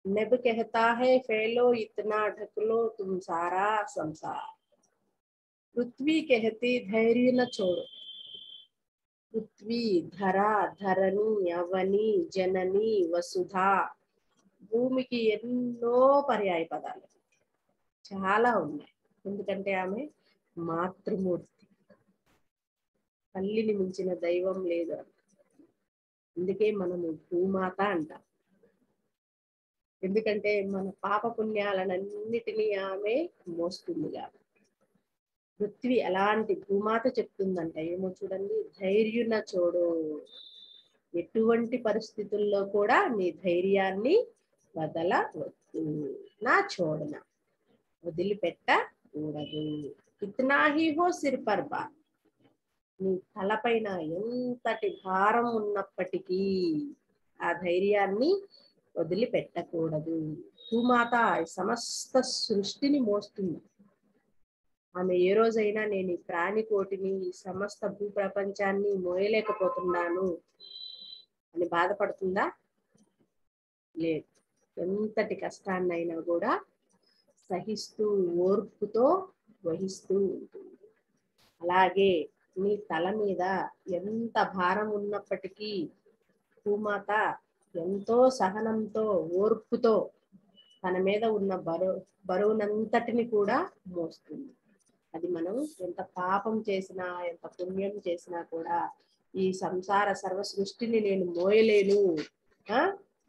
नभ कहता है फैलो, इतना ढक लो तुम सारा संसार. पृथ्वी कहती धैर्य न छोड़ो. पृथ्वी, धरा, धरणी, అవని, జనని, వసుధ, భూమికి ఎన్నో పర్యాయ పదాలు చాలా ఉన్నాయి. ఎందుకంటే ఆమె మాతృమూర్తి, తల్లిని మించిన దైవం లేదు. అందుకే మనము భూమాత అంటాం. ఎందుకంటే మన పాప పుణ్యాలన్నిటినీ ఆమె మోస్తుంది కాబట్టి. పృథ్వీ అలాంటి భూమాత చెప్తుందంట. ఏమో చూడండి, ధైర్యున చూడు, ఎటువంటి పరిస్థితుల్లో కూడా నీ ధైర్యాన్ని వదలవద్దు. నా చూడన వదిలిపెట్టకూడదు. ఇతనా హీ హో సిర్ పర్ బార్. నీ తలపైన ఎంతటి భారం ఉన్నప్పటికీ ఆ ధైర్యాన్ని వదిలిపెట్టకూడదు. భూమాత సమస్త సృష్టిని మోస్తుంది. ఆమె ఏ రోజైనా నేను ఈ ప్రాణికోటిని ఈ సమస్త భూప్రపంచాన్ని మోయలేకపోతున్నాను అని బాధపడుతుందా? లేదు. ఎంతటి కష్టాన్నైనా కూడా సహిస్తూ ఓర్పుతో వహిస్తూ ఉంటుంది. అలాగే నీ తల మీద ఎంత భారం ఉన్నప్పటికీ భూమాత ఎంతో సహనంతో ఓర్పుతో తన మీద ఉన్న బరువునంతటిని కూడా మోస్తుంది. అది మనం ఎంత పాపం చేసినా ఎంత పుణ్యం చేసినా కూడా ఈ సంసార సర్వ సృష్టిని నేను మోయలేను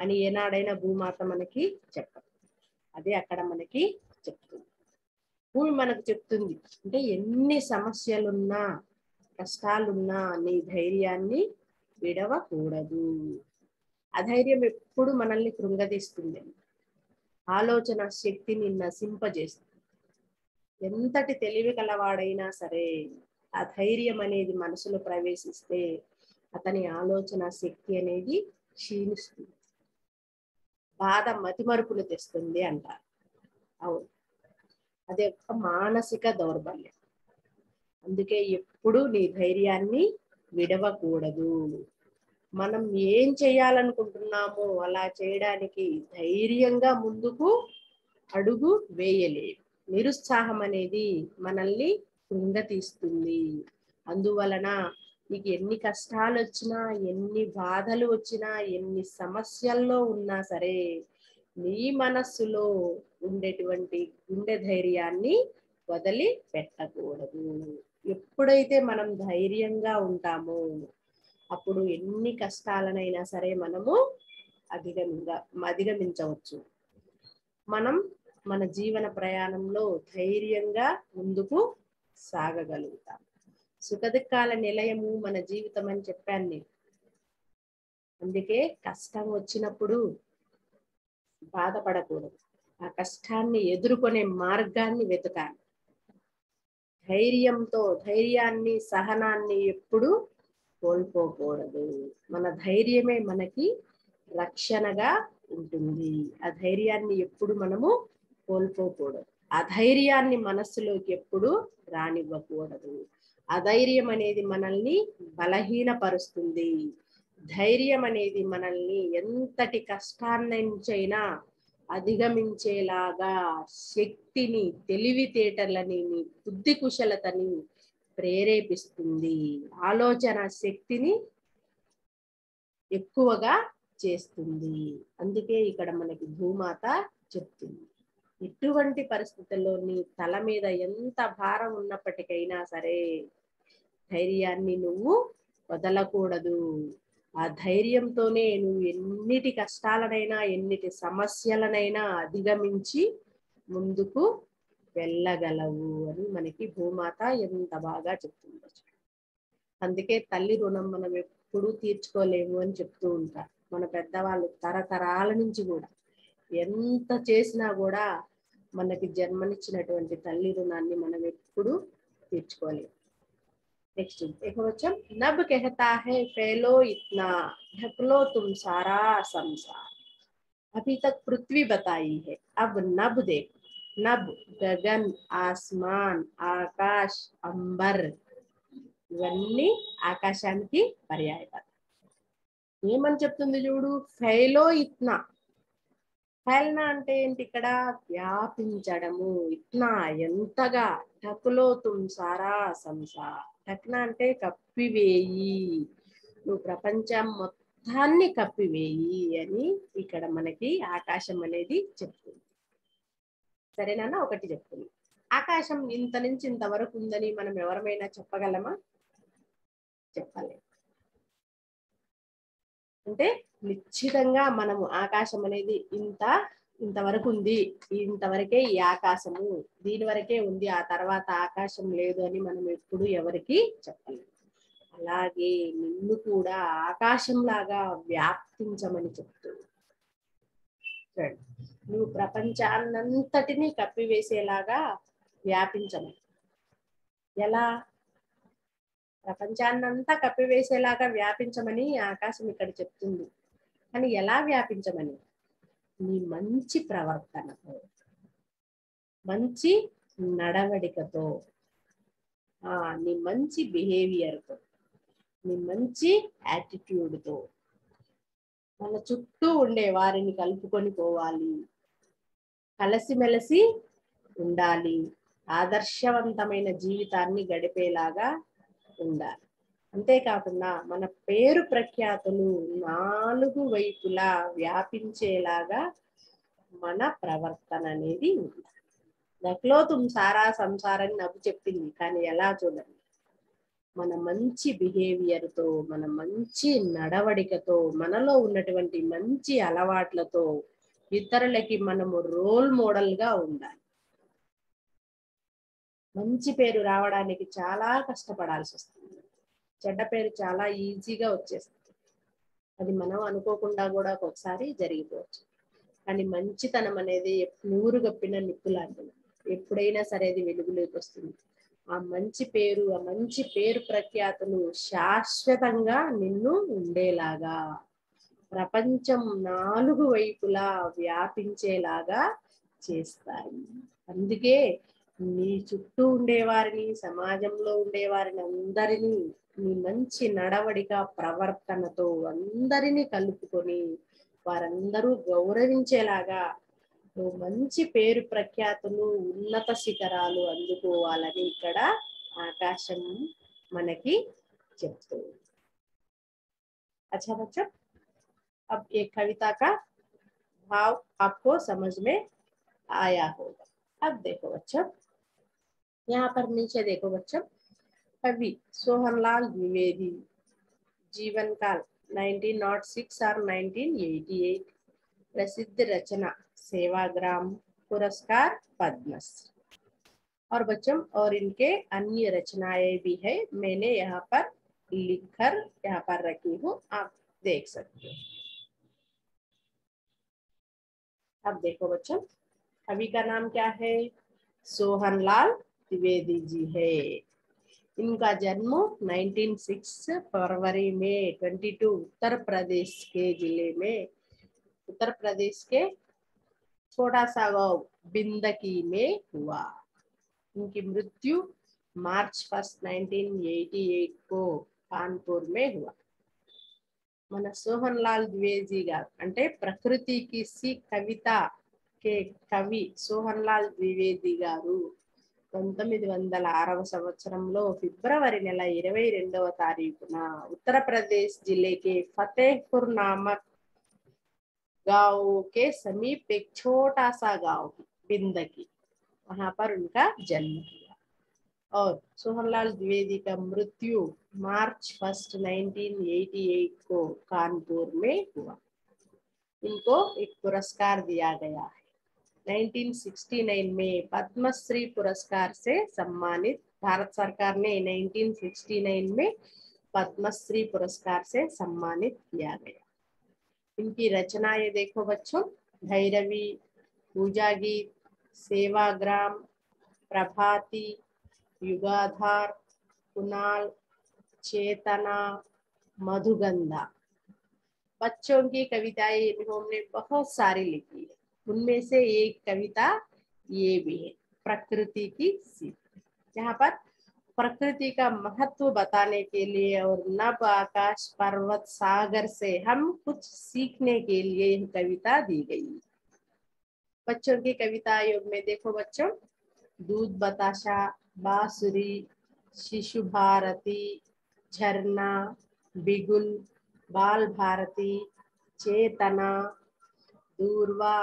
అని ఏనాడైనా భూమాత మనకి చెప్పదు. అదే అక్కడ మనకి చెప్తుంది. భూమి మనకు చెప్తుంది అంటే ఎన్ని సమస్యలున్నా కష్టాలున్నా నీ ధైర్యాన్ని విడవకూడదు. అధైర్యం ఎప్పుడు మనల్ని కృంగదీస్తుంది. ఆలోచన శక్తిని నశింపజేస్తుంది. ఎంతటి తెలివి కలవాడైనా సరే ఆ ధైర్యం అనేది మనసులో ప్రవేశిస్తే అతని ఆలోచన శక్తి అనేది క్షీణిస్తుంది. బాధ మతిమరుపులు తెస్తుంది అంటారు. అవును, అది ఒక మానసిక దౌర్బల్యం. అందుకే ఎప్పుడు నీ ధైర్యాన్ని విడవకూడదు. మనం ఏం చేయాలనుకుంటున్నామో అలా చేయడానికి ధైర్యంగా ముందుకు అడుగు వేయలేము. నిరుత్సాహం అనేది మనల్ని కృంగతీస్తుంది. అందువలన నీకు ఎన్ని కష్టాలు వచ్చినా ఎన్ని బాధలు వచ్చినా ఎన్ని సమస్యల్లో ఉన్నా సరే నీ మనస్సులో ఉండేటువంటి గుండె ధైర్యాన్ని వదిలి పెట్టకూడదు. ఎప్పుడైతే మనం ధైర్యంగా ఉంటామో అప్పుడు ఎన్ని కష్టాలనైనా సరే మనము అధిగమించవచ్చు. మనం మన జీవన ప్రయాణంలో ధైర్యంగా ముందుకు సాగగలుగుతాం. సుఖదుఖాల నిలయము మన జీవితం అని చెప్పాను నేను. అందుకే కష్టం వచ్చినప్పుడు బాధపడకూడదు. ఆ కష్టాన్ని ఎదుర్కొనే మార్గాన్ని వెతకాలి. ధైర్యాన్ని సహనాన్ని ఎప్పుడు కోల్పోకూడదు. మన ధైర్యమే మనకి రక్షణగా ఉంటుంది. ఆ ధైర్యాన్ని ఎప్పుడు మనము కోల్పోకూడదు. ఆ ధైర్యాన్ని మనస్సులోకి ఎప్పుడు రానివ్వకూడదు. అధైర్యం అనేది మనల్ని బలహీనపరుస్తుంది. ధైర్యం అనేది మనల్ని ఎంతటి కష్టాన్నించైనా అధిగమించేలాగా శక్తిని, తెలివితేటలని, బుద్ధి కుశలతని ప్రేరేపిస్తుంది. ఆలోచన శక్తిని ఎక్కువగా చేస్తుంది. అందుకే ఇక్కడ మనకి భూమాత చెప్తుంది, ఎటువంటి పరిస్థితుల్లో నీ తల మీద ఎంత భారం ఉన్నప్పటికైనా సరే ధైర్యాన్ని నువ్వు వదలకూడదు. ఆ ధైర్యంతోనే నువ్వు ఎన్నిటి కష్టాలనైనా ఎన్నిటి సమస్యలనైనా అధిగమించి ముందుకు వెళ్ళగలవు అని మనకి భూమాత ఎంత బాగా చెప్తుందో. అందుకే తల్లి రుణం మనం ఎప్పుడూ తీర్చుకోలేము అని చెప్తూ ఉంటారు మన పెద్దవాళ్ళు. తరతరాల నుంచి కూడా ఎంత చేసినా కూడా మనకి జన్మనిచ్చినటువంటి తల్లి రుణాన్ని మనం ఎప్పుడు తీర్చుకోలేము. नेक्स्ट देखो बच्चों, नभ कहता है फैलो इतना, ढक लो तुम सारा संसार। अभी तक पृथ्वी बताई है, अब नभ देखो। नभ गगन, आसमान, आकाश, अंबर, ఇవన్నీ ఆకాశానికి పర్యాయపదాలు. ఏమని చెప్తుంది చూడు, ఫైలో ఇత్నా. ఫైల్నా అంటే ఏంటి? ఇక్కడ వ్యాపించడము. ఇట్నా ఎంతగా. ఢకులో తుమ్ సారా సంసార్. ఢక్నా అంటే కప్పివేయి, నువ్వు ప్రపంచం మొత్తాన్ని కప్పివేయి అని ఇక్కడ మనకి ఆకాశం అనేది చెప్తుంది. సరేనా? ఒకటి చెప్తుంది, ఆకాశం ఇంత నుంచి ఇంతవరకు ఉందని మనం ఎవరమైనా చెప్పగలమా? చెప్పలేము. అంటే నిశ్చితంగా మనము ఆకాశం అనేది ఇంతవరకు ఉంది, ఇంతవరకే ఈ ఆకాశము, దీని వరకే ఉంది, ఆ తర్వాత ఆకాశం లేదు అని మనం ఎప్పుడు ఎవరికి చెప్పలేము. అలాగే నిన్ను కూడా ఆకాశంలాగా వ్యాప్తించమని చెప్తుంది. చూడండి, నువ్వు ప్రపంచాన్నంతటినీ కప్పివేసేలాగా వ్యాపించమని. ఎలా? ప్రపంచాన్నంతా కప్పివేసేలాగా వ్యాపించమని ఆకాశం ఇక్కడ చెప్తుంది. కానీ ఎలా వ్యాపించమని? నీ మంచి ప్రవర్తనతో, మంచి నడవడికతో, నీ మంచి బిహేవియర్తో, నీ మంచి యాటిట్యూడ్తో మన చుట్టూ ఉండే వారిని కలుపుకొని పోవాలి, కలిసిమెలిసి ఉండాలి, ఆదర్శవంతమైన జీవితాన్ని గడిపేలాగా ఉండాలి. అంతేకాకుండా మన పేరు ప్రఖ్యాతులు 4 వైపులా వ్యాపించేలాగా మన ప్రవర్తన అనేది ఉండాలి. దక్లో తుమ్ సారా సంసారం నవ్వు చెప్పింది, కానీ ఎలా చూడండి, మన మంచి బిహేవియర్తో, మన మంచి నడవడికతో, మనలో ఉన్నటువంటి మంచి అలవాట్లతో ఇతరులకి మనము రోల్ మోడల్గా ఉండాలి. మంచి పేరు రావడానికి చాలా కష్టపడాల్సి వస్తుంది. చెడ్డ పేరు చాలా ఈజీగా వచ్చేస్తుంది. అది మనం అనుకోకుండా కూడా ఒక్కొక్కసారి జరిగిపోవచ్చు. కానీ మంచితనం అనేది నూరు గప్పిన నిప్పు లాంటిది. ఎప్పుడైనా సరే అది వెలుగులోకి వస్తుంది. ఆ మంచి పేరు ప్రఖ్యాతులు శాశ్వతంగా నిన్ను ఉండేలాగా, ప్రపంచం 4 వైపులా వ్యాపించేలాగా చేస్తాయి. అందుకే నీ చుట్టూ ఉండేవారిని, సమాజంలో ఉండేవారిని అందరినీ నీ మంచి నడవడిక ప్రవర్తనతో అందరినీ కలుపుకొని వారందరూ గౌరవించేలాగా మంచి పేరు ప్రఖ్యాతులు, ఉన్నత శిఖరాలు అందుకోవాలని ఇక్కడ ఆకాశం మనకి చెప్తుంది. अच्छा बच्चों, अब एक कविता का भाव आपको समझ में आया होगा. अब देखो बच्चों, यहाँ पर नीचे देखो बच्चों, कवि सोहनलाल द्विवेदी, जीवन काल 1906 और 1988, प्रसिद्ध रचना सेवाग्राम, पुरस्कार पद्मश्री. और बच्चों और इनके अन्य रचनाएं भी है, मैंने यहाँ पर लिखकर यहाँ पर रखी हूँ, आप देख सकते हो. अब देखो बच्चों, कवि का नाम क्या है? सोहनलाल द्विवेदी जी है. इनका जन्म 1906 फरवरी में 22 उत्तर प्रदेश के जिले में, उत्तर प्रदेश के छोटा सा गांव बिंदकी में हुआ. उनकी मृत्यु मार्च 1, 1988 को कानपुर में हुआ. మన సోహన్లాల్ ద్వివేది గారు అంటే ప్రకృతికి సి కవిత కే కవి సోహన్లాల్ ద్వివేది గారు 1906 సంవత్సరంలో ఫిబ్రవరి నెల 22వ తారీఖున ఉత్తరప్రదేశ్ జిల్లా के फतेहपुर नामक गांव के समीप एक छोटा सा गांव बिंदकी, वहां पर उनका जन्म हुआ. और सोहनलाल द्विवेदी का मृत्यु मार्च 1, 1988 को कानपुर में हुआ. इनको एक पुरस्कार दिया गया है. 1969 में पद्मश्री पुरस्कार से सम्मानित, भारत सरकार ने 1969 में पद्मश्री पुरस्कार से सम्मानित किया गया. इनकी रचनाएं देखो बच्चों, भैरवी, पूजा गीत, सेवाग्राम, प्रभाती, युगाधार, कुणाल, चेतना, मधुगंधा. बच्चों की कविताएं इन्होंने बहुत सारी लिखी है. उनमें से एक कविता ये भी है, प्रकृति की सीख. यहाँ पर प्रकृति का महत्व बताने के लिए और नभ आकाश पर्वत सागर से हम कुछ सीखने के लिए यह कविता दी गई. बच्चों की कविता योग में देखो बच्चों, दूध बताशा, बांसुरी, शिशु भारती, झरना, बिगुल, बाल भारती, चेतना, दूरवा,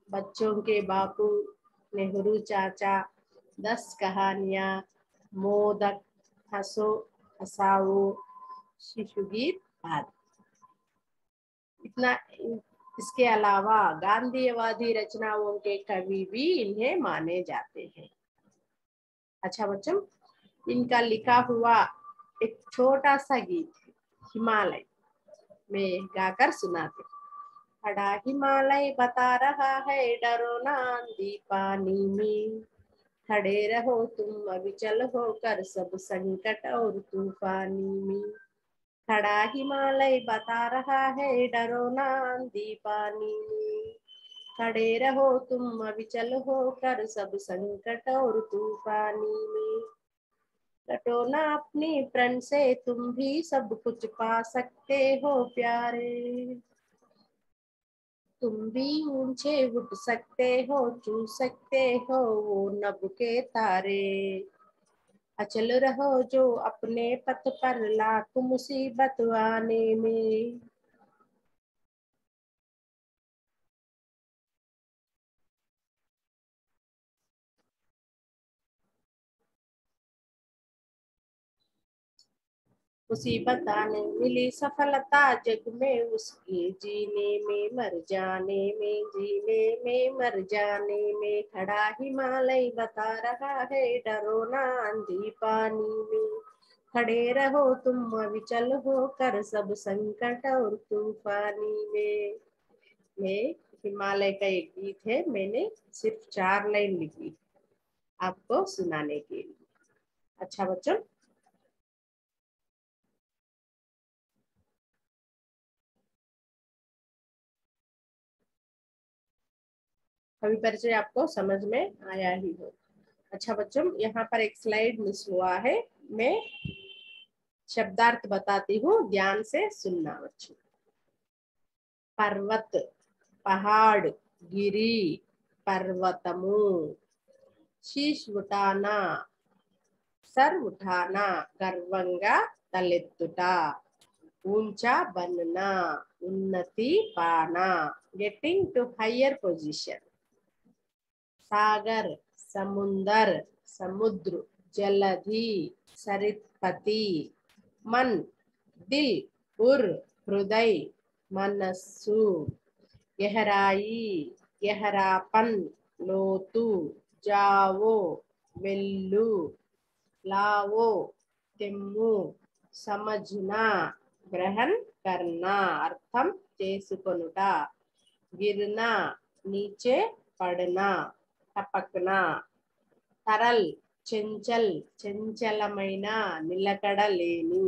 बच्चों के बापू, नेहरू चाचा, 10 कहानियां, मोदक, हंसो हंसाओ, शिशु गीत आदि. इतना. इसके अलावा गांधीवादी रचनाओं के कवि भी इन्हें माने जाते हैं. अच्छा बच्चों, इनका लिखा हुआ एक छोटा सा गीत हिमालय में गाकर सुनाते. खड़ा हिमालय बता रहा है, डरो ना आंधी पानी में, खड़े रहो तुम अविचल होकर सब संकट और तूफानी में. खड़ा हिमालय बता रहा है, डरो ना आंधी पानी में, खड़े रहो तुम अविचल होकर सब संकट और तूफानी में। कटो ना अपनी प्रण से तुम भी सब कुछ पा सकते हो प्यारे। तुम भी ऊंचे उठ सकते हो, छू सकते हो वो नभ के तारे। अचल रहो जो अपने पथ पर लाख मुसीबत आने में। मुसीबत आने मिली सफलता जग में उसके, जीने में मर जाने में, जीने में मर जाने में। खड़ा हिमालय बता रहा है डरो ना आंधी पानी में। खड़े रहो तुम अविचल होकर सब संकट और तूफानी में। मैं हिमालय का एक गीत है, मैंने सिर्फ 4 लाइन लिखी आपको सुनाने के लिए। अच्छा बच्चों, कवि परिचय आपको समझ में आया ही हो। अच्छा बच्चों, यहाँ पर एक स्लाइड मिस हुआ है, मैं शब्दार्थ बताती हूँ, ध्यान से सुनना बच्चों। पर्वत, पहाड़, गिरी, पर्वतमु। शीश उठाना, सर उठाना, गर्वंगा तलेत्तुटा। ऊंचा बनना, उन्नति पाना, गेटिंग टू हायर पोजीशन। सागर, समुंदर, समुद्र, जलधि, सरितपति। मन, दिल, उर, हृदय, मनस्सु। गहराई, गहरापन, लोतु, जावो, వెళ్ళు, लावो, తెమ్ము, समझना, ग्रहण करना, अर्थम చేసుకొనుట। गिरना, नीचे पड़ना, टपकना। तरल, చెంచల్, చంచలమైన, నిలకడలేని,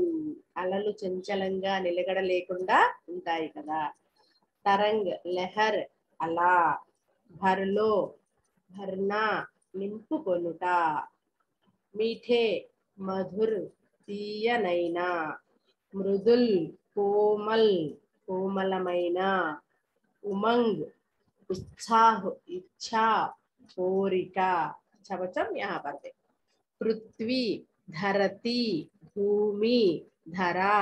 అలలు చంచలంగా నిలకడ లేకుండా ఉంటాయి కదా. तरंग, लहर, అలా. భర్లో, భర్నా, నింపుకొనుట. मीठे, मधुर, తీయనైన. మృదుల్, కోమల్, కోమలమైన. उमंग, उत्साह, इच्छा, कोरिका। अच्छा बच्चों, यहाँ पर देख, पृथ्वी, धरती, भूमि, धरा,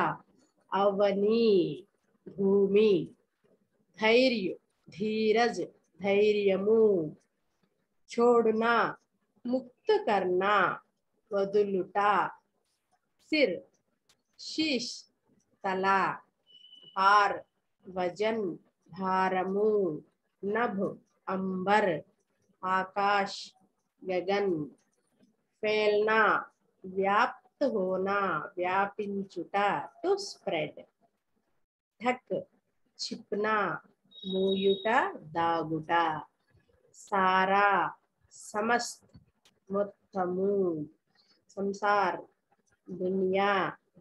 अवनी, भूमि। धैर्य, धीरज, धैर्यमु। छोड़ना, मुक्त करना, वदुलुटा। सिर, शीश, तला। हार, वजन, भारमु। नभ, अंबर, आकाश, गगन। फैलना, व्याप्त होना, व्यापिंचुटा, टू स्प्रेड। ढक, छिपना, मूयुटा, दागुटा। सारा, समस्त, మొత్తము। संसार, दुनिया,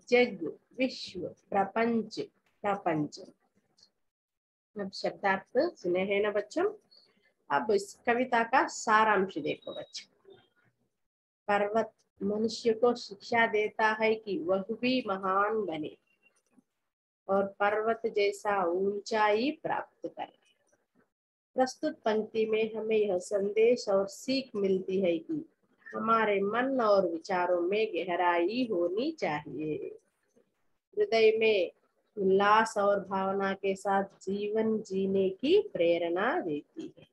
जग, विश्व, प्रपंच, प्रपंच। अब शब्दार्थ सुने हैं ना बच्चों। अब इस कविता का सारांश देखो बच्चों। पर्वत मनुष्य को शिक्षा देता है कि वह भी महान बने और पर्वत जैसा ऊंचाई प्राप्त करे। प्रस्तुत पंक्ति में हमें यह संदेश और सीख मिलती है कि हमारे मन और विचारों में गहराई होनी चाहिए। हृदय में उल्लास और भावना के साथ जीवन जीने की प्रेरणा देती है।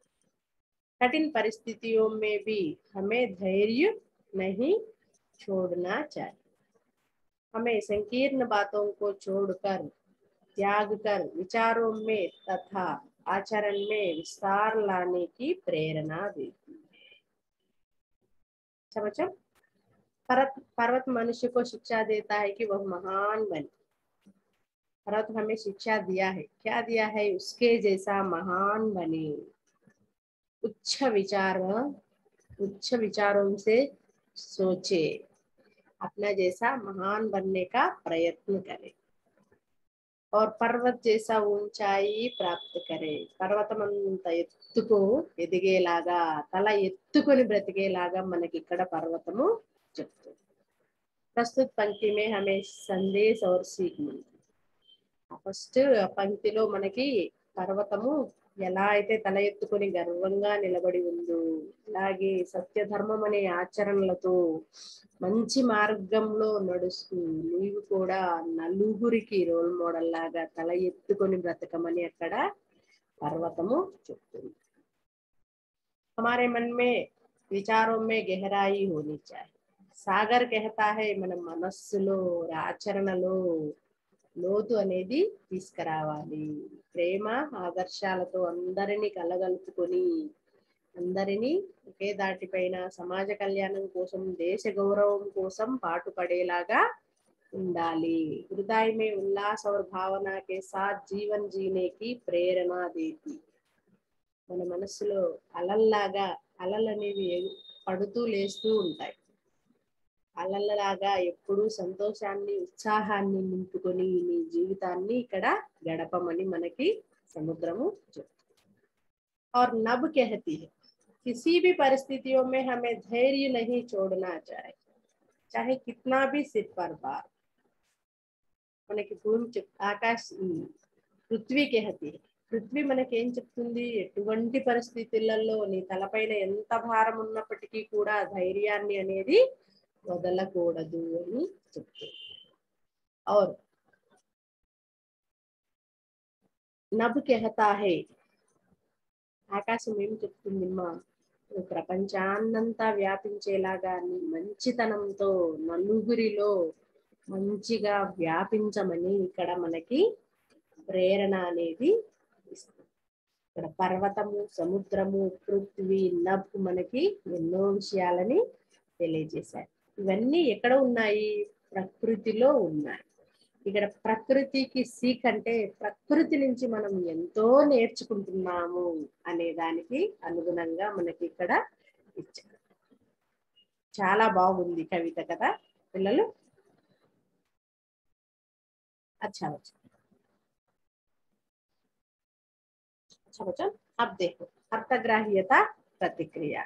कठिन परिस्थितियों में भी हमें धैर्य नहीं छोड़ना चाहिए। हमें संकीर्ण बातों को छोड़कर, त्याग कर विचारों में तथा आचरण में विस्तार लाने की प्रेरणा देती है। समझो, पर्वत मनुष्य को शिक्षा देता है कि वह महान बने। पर्वत हमें शिक्षा दिया है, क्या दिया है? उसके जैसा महान बने। उच्च विचार, उच्च विचारों से सोचे, अपना जैसा महान बनने का प्रयत्न करें। और पर्वत जैसा ऊंचाई प्राप्त करे. పర్వతమంత ఎత్తుకు ఎదిగేలాగా తల ఎత్తుకొని బ్రతికేలాగా మనకి ఇక్కడ పర్వతము చెప్తుంది. ప్రస్తుత పంక్తి में हमें संदेश और सीख मिलती. ఫస్ట్ పంక్తిలో మనకి పర్వతము ఎలా అయితే తల ఎత్తుకొని గర్వంగా నిలబడి ఉందో అలాగే సత్యధర్మం అనే ఆచరణలతో మంచి మార్గంలో నడుస్తూ నీవు కూడా నలుగురికి రోల్ మోడల్ లాగా తల ఎత్తుకొని బ్రతకమని అక్కడ पर्वतमु చెప్తుంది. हमारे मन में विचारों में गहराई होनी चाहिए. సాగర్ कहता है మన మనస్సులో ఆచరణలో లోతు అనేది తీసుకురావాలి. ప్రేమ ఆదర్శాలతో అందరినీ కలగలుపుకొని అందరినీ ఒకే దాటిపైన సమాజ కళ్యాణం కోసం దేశ గౌరవం కోసం పాటుపడేలాగా ఉండాలి. हृदय में उल्लास और भावना के साथ जीवन जीने की प्रेरणा देती. మన మనసులో అలల్లాగా అలలు అనేవి పడుతూ లేస్తూ ఉంటాయి. అలల్లాగా ఎప్పుడూ సంతోషాన్ని ఉత్సాహాన్ని నింపుకొని నీ జీవితాన్ని ఇక్కడ గడపమని మనకి సముద్రము చెప్తుంది. और नभ कहती है किसी भी परिस्थितियों में हमें धैर्य नहीं छोड़ना चाहिए चाहे कितना भी सिर पर भार. మనకి భూమి ఆకాశ పృథ్వీ कहती है. పృథ్వీ మనకి ఏం చెప్తుంది, ఎటువంటి పరిస్థితులలో నీ తలపైన ఎంత భారం ఉన్నప్పటికీ కూడా ధైర్యాన్ని అనేది వదలకూడదు అని చెప్తుంది. और నభ్ कहता है ఆకాశం ఏం చెప్తుంది, మా ప్రపంచాన్నంతా వ్యాపించేలాగా నీ మంచితనంతో నలుగురిలో మంచిగా వ్యాపించమని ఇక్కడ మనకి ప్రేరణ అనేది ఇస్తుంది. ఇక్కడ పర్వతము, సముద్రము, పృథ్వీ, నభ్ మనకి ఎన్నో విషయాలని తెలియజేశాయి. ఇవన్నీ ఎక్కడ ఉన్నాయి, ప్రకృతిలో ఉన్నాయి. ఇక్కడ ప్రకృతికి సీక్ అంటే ప్రకృతి నుంచి మనం ఎంతో నేర్చుకుంటున్నాము అనే దానికి అనుగుణంగా మనకి ఇక్కడ ఇచ్చారు. చాలా బాగుంది కవిత కదా పిల్లలు. अच्छा बच्चा अब देखो अर्थग्राह्यता प्रतिक्रिया.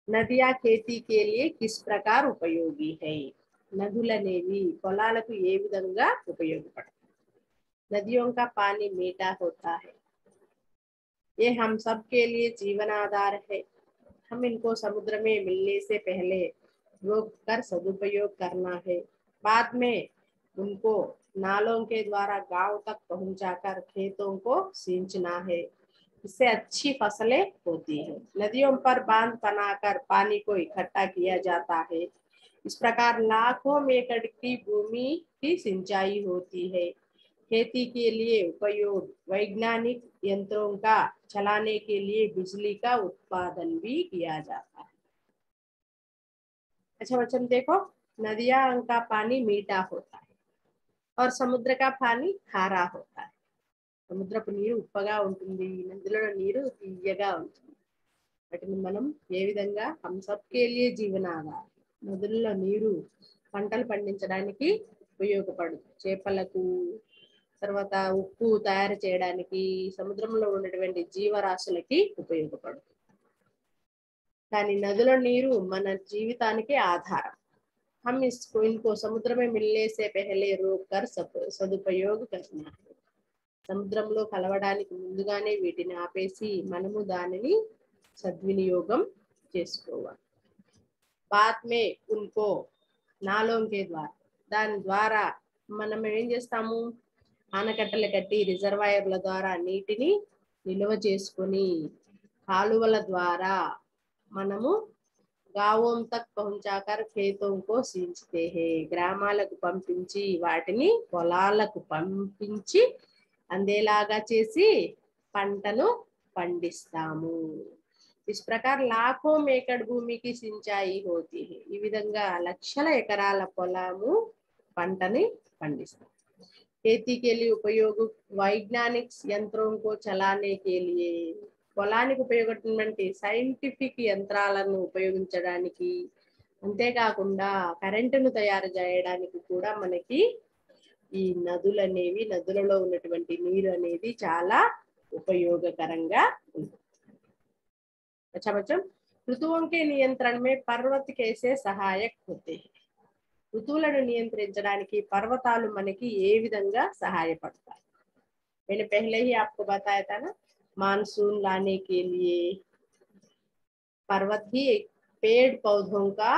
नदियां खेती के लिए किस प्रकार उपयोगी है. నదులనేవి పొలాలకు ఏ విధంగా ఉపయోగపడతాయి. नदियों का पानी मीठा होता है. ये हम सब के लिए जीवन आधार है. हम इनको समुद्र में मिलने से पहले रोक कर सदुपयोग करना है. बाद में उनको नालों के द्वारा गांव तक पहुंचाकर खेतों को सींचना है. इससे अच्छी फसलें होती है. नदियों पर बांध बनाकर पानी को इकट्ठा किया जाता है. इस प्रकार लाखों एकड़ की भूमि की सिंचाई होती है. खेती के लिए उपयोग वैज्ञानिक यंत्रों का चलाने के लिए बिजली का उत्पादन भी किया जाता है. अच्छा बच्चों देखो, नदियां का पानी मीठा होता है और समुद्र का पानी खारा होता है. సముద్రపు నీరు ఉప్పగా ఉంటుంది, నదిలో నీరు తీయగా ఉంటుంది. వాటిని మనం ఏ విధంగా హమ్ సబ్ కే లియే జీవనాధారం. నదుల్లో నీరు పంటలు పండించడానికి ఉపయోగపడుతుంది. చేపలకు, తర్వాత ఉప్పు తయారు చేయడానికి, సముద్రంలో ఉన్నటువంటి జీవరాశులకి ఉపయోగపడుతుంది. కానీ నదుల నీరు మన జీవితానికి ఆధారం. हम इसको इनको समुद्र में मिलने से पहले रोक कर सदुपयोग करना है. సముద్రంలో కలవడానికి ముందుగానే వీటిని ఆపేసి మనము దానిని సద్వినియోగం చేసుకోవాలి. बाद में उनको नालों के द्वारा దాని ద్వారా మనం ఏం చేస్తాము, ఆనకట్టలు కట్టి రిజర్వాయర్ల ద్వారా నీటిని నిల్వ చేసుకొని కాలువల ద్వారా మనము गांवों तक पहुंचाकर खेतों को सींचते हैं. గ్రామాలకు పంపించి వాటిని పొలాలకు పంపించి అందేలాగా చేసి పంటను పండిస్తాము. इस प्रकार लाखों एकड़ भूमि की सिंचाई होती है. ఈ విధంగా లక్షల ఎకరాల పొలము పంటని పండిస్తాం. खेती के लिए उपयोग वैज्ञानिक यंत्रों को चलाने के लिए పొలానికి ఉపయోగపడేటువంటి సైంటిఫిక్ యంత్రాలను ఉపయోగించడానికి, అంతేకాకుండా కరెంటును తయారు చేయడానికి కూడా మనకి ఈ నదులు అనేవి నదులలో ఉన్నటువంటి నీరు అనేది చాలా ఉపయోగకరంగా ఉంటుంది. अच्छा बच्चों, ऋतुओं के नियंत्रण में पर्वत कैसे सहायक होते हैं? ఋతువులను నియంత్రించడానికి పర్వతాలు మనకి ఏ విధంగా సహాయపడతాయి? मैंने पहले ही आपको बताया था ना, मानसून लाने के लिए पर्वत ही एक पेड़ पौधों का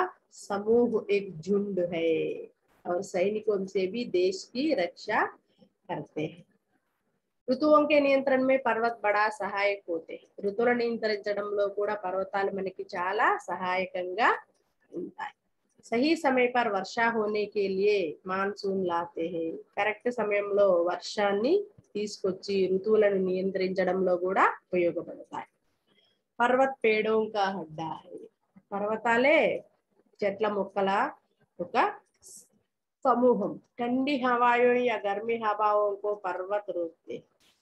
समूह, एक झुंड है और सैनिकों से भी देश की रक्षा करते हैं. ఋతువుల నియంత్రణ में पर्वत बड़ा सहायक होते हैं. ఋతువులను నియంత్రించడంలో కూడా పర్వతాలు మనకి చాలా సహాయకంగా ఉంటాయి. सही समय पर वर्षा होने के लिए मानसून लाते हैं. కరెక్ట్ సమయంలో వర్షాన్ని తీసుకొచ్చి ఋతువులను నియంత్రించడంలో కూడా ఉపయోగపడతాయి. पर्वत पेड़ों का हड्डा है. పర్వతాలే చెట్ల మొక్కల ఒక సమూహం. ठंडी हवाओं या गर्मी हवाओं को पर्वत रोकते.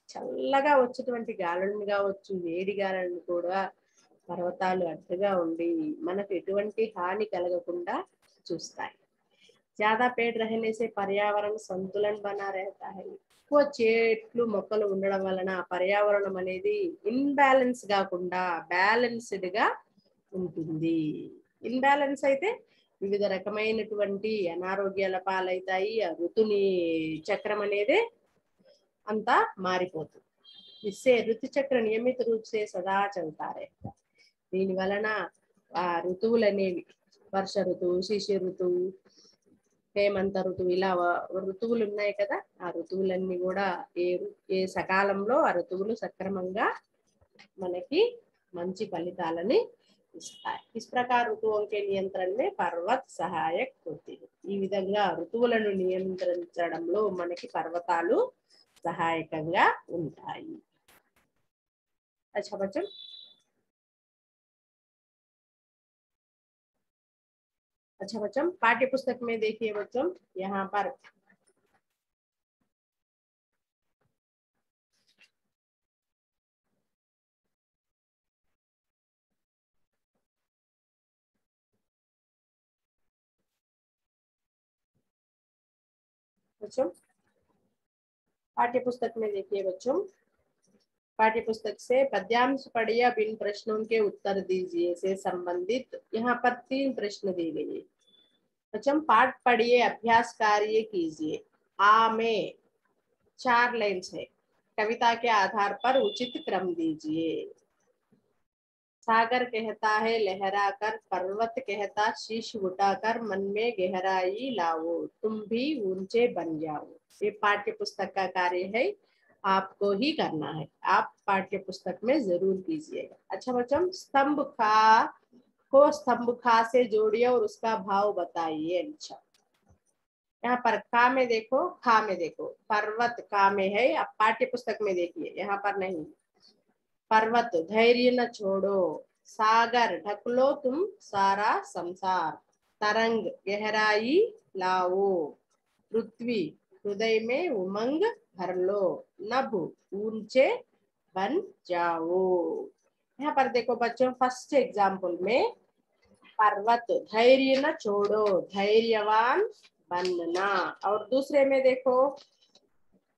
చల్లగా వచ్చేటువంటి గాలులను కావచ్చు, వేడి గాలులను కూడా పర్వతాలు అడ్డుగా ఉండి మనకు ఎటువంటి హాని కలగకుండా చూస్తాయి. ज्यादा पेड़ रहने से पर्यावरण संतुलन बना रहता है. ఎక్కువ చెట్లు మొక్కలు ఉండడం వలన పర్యావరణం అనేది ఇన్బ్యాలెన్స్ కాకుండా బ్యాలెన్స్డ్ గా ఉంటుంది. ఇన్బ్యాలెన్స్ అయితే వివిధ రకమైనటువంటి అనారోగ్యాల పాలైతాయి. ఆ ఋతుని చక్రం అనేది అంతా మారిపోతుంది. इससे ऋतु चक्र नियमित रूप से सदा चलता रहता. దీని వలన ఆ ఋతువులు అనేవి వర్ష ఋతువు, శిశిర ఋతువు, హేమంత ఋతువు, ఇలా ఋతువులు ఉన్నాయి కదా, ఆ ఋతువులన్నీ కూడా ఏ సకాలంలో ఆ ఋతువులు సక్రమంగా మనకి మంచి ఫలితాలని ఇస్తాయి. इस प्रकार ఋతువుల के नियंत्रण में पर्वत सहायक होते हैं. ఈ విధంగా ఋతువులను నియంత్రించడంలో మనకి పర్వతాలు సహాయకంగా ఉంటాయి. अच्छा बच्चों, अच्छा बच्चों, पाठ्य पुस्तक में देखिए बच्चों, यहाँ पर बच्चों पाठ्य पुस्तक में देखिए बच्चों, पाठ्य पुस्तक से पद्यांश पढ़िए, अब इन प्रश्नों के उत्तर दीजिए से संबंधित यहाँ पर 3 प्रश्न दिए गए. बच्चों पाठ पढ़िए, अभ्यास कार्य कीजिए. आ में 4 लाइन्स है. कविता के आधार पर उचित क्रम दीजिए. सागर कहता है लहरा कर, पर्वत कहता शीश उठाकर, मन में गहराई लाओ, तुम भी ऊंचे बन जाओ. ये पाठ्य पुस्तक का कार्य है, आपको ही करना है. आप पाठ्य पुस्तक में जरूर कीजिएगा. अच्छा बच्चों, स्तंभ खा को स्तंभ खा से जोड़िए और उसका भाव बताइए. अच्छा, यहाँ पर का में देखो, खा में देखो, पर्वत का में है, अब पाठ्य पुस्तक में देखिए, यहाँ पर नहीं. पर्वत धैर्य न छोड़ो, सागर ढक लो तुम सारा संसार, तरंग गहराई लाओ, पृथ्वी हृदय में उमंग भर लो, नभ ऊंचे बन जाओ. यहाँ पर देखो बच्चों, फर्स्ट एग्जाम्पल में पर्वत धैर्य न छोड़ो, धैर्यवान बनना, और दूसरे में देखो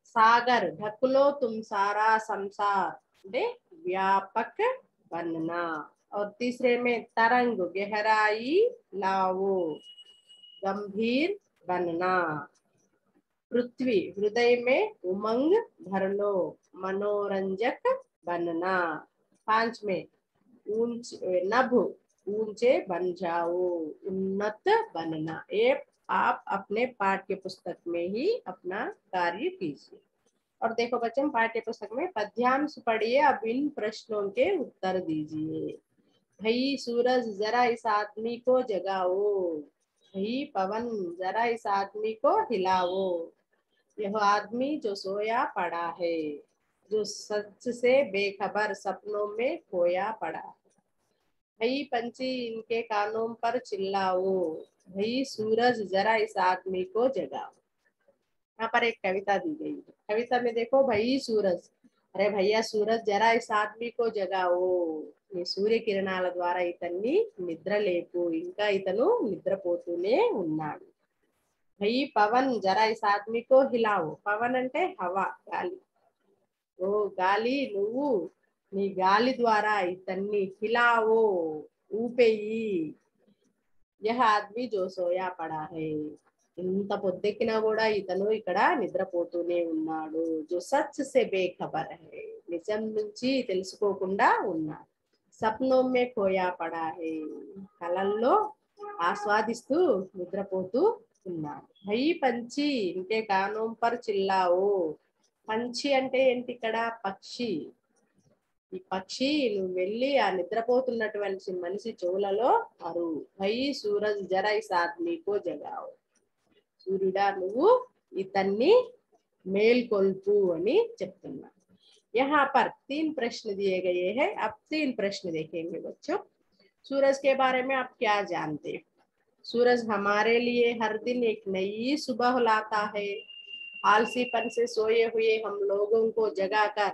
सागर ढक लो तुम सारा संसार, व्यापक बनना, और तीसरे में तरंग गहराई लाओ, गंभीर बनना, पृथ्वी हृदय में उमंग भर लो, मनोरंजक बनना, 5 में नभ ऊंचे बन जाओ, उन्नत बनना. ये आप अपने पाठ्य पुस्तक में ही अपना कार्य कीजिए. और देखो बच्चों, पाठ्य पुस्तक में पद्यांश पढ़िए, अब इन प्रश्नों के उत्तर दीजिए. भाई सूरज जरा इस आदमी को जगाओ, भाई पवन जरा इस आदमी को हिलाओ, यह आदमी जो सोया पड़ा है, जो सच से बेखबर सपनों में खोया पड़ा है, भाई पंछी इनके कानों पर चिल्लाओ, भाई सूरज जरा इस आदमी को जगाओ. यहाँ पर एक कविता दी गई है. कविता में देखो, भाई सूरज, अरे भैया सूरज जरा इस आदमी को जगाओ, ఈ సూర్యకిరణాల ద్వారా ఇతన్ని నిద్ర లేపు, ఇంకా ఇతను నిద్రపోతూనే ఉన్నాడు. भाई पवन जरा इस आदमी को हिलाओ। पवन అంటే हवा గాలి। ఓ గాలి నువ్వు నీ గాలి ద్వారా ఇతన్ని హిలావో ఊపేయి। यह आदमी जो सोया पड़ा है। ఇంత పొద్దెక్కినా కూడా ఇతను ఇక్కడ నిద్రపోతూనే ఉన్నాడు। जो सच से बेखबर है। నిజం నుంచి తెలుసుకోకుండా ఉన్నాడు। सपनों में खोया पड़ा है। కలల్లో ఆస్వాదిస్తూ నిద్రపోతూ ఉన్నాడు। భై పంచి ఇంకే కానోం పర్ చిల్లావో। పంచి అంటే ఏంటి ఇక్కడ పక్షి। ఈ పక్షి నువ్వు వెళ్ళి ఆ నిద్రపోతున్నటువంటి మనిషి చెవులలో అరువు। భై సూరజ్ జరా ఇస్ ఆద్మీ కో జగాओ। సూర్యుడా నువ్వు ఇతన్ని మేల్కొల్పు అని చెప్తున్నా। यहाँ पर 3 प्रश्न दिए गए हैं। अब 3 प्रश्न देखेंगे बच्चों। सूरज के बारे में आप क्या जानते हैं? सूरज हमारे लिए हर दिन एक नई सुबह लाता है। आलसीपन से सोए हुए हम लोगों को जगाकर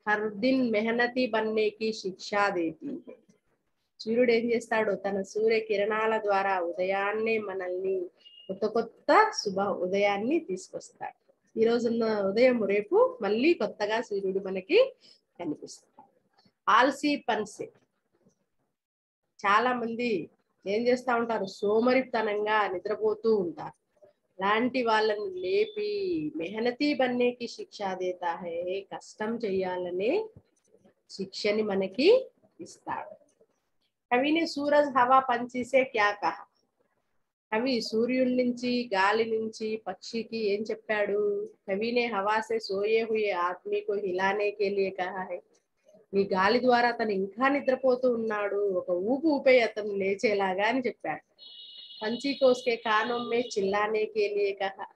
हर दिन मेहनती बनने की शिक्षा देती है। సూర్యుడు ఏం చేస్తాడు? తన సూర్య కిరణాల ద్వారా ఉదయాన్నే మనల్ని కొత్త కొత్త శుభ ఉదయాన్ని తీసుకొస్తాడు। ఈ రోజున్న ఉదయం రేపు మళ్ళీ కొత్తగా సూర్యుడు మనకి కనిపిస్తాడు। ఆల్సీ పన్సే చాలా మంది ఏం చేస్తా ఉంటారు? సోమరితనంగా నిద్రపోతూ ఉంటారు। లాంటి వాళ్ళని లేపి మెహనతీ బన్నేకి శిక్ష దేతా హై। కష్టం చేయాలనే శిక్షని మనకి ఇస్తాడు। కవి నే సూరజ్ హవా పంచి సే క్యా కహా। కవి సూర్యుడి నుంచి గాలి నుంచి పక్షికి ఏం చెప్పాడు? కవి నే హవా సే సోయే హుయే ఆద్మీ కో హిలానే కే లియే కహా హై। ఈ గాలి ద్వారా అతను ఇంకా నిద్రపోతూ ఉన్నాడు, ఒక ఊపు ఊపే అతను లేచేలాగా అని చెప్పాడు। పంచి को उसके कानों में चिल्लाने के लिए कहा।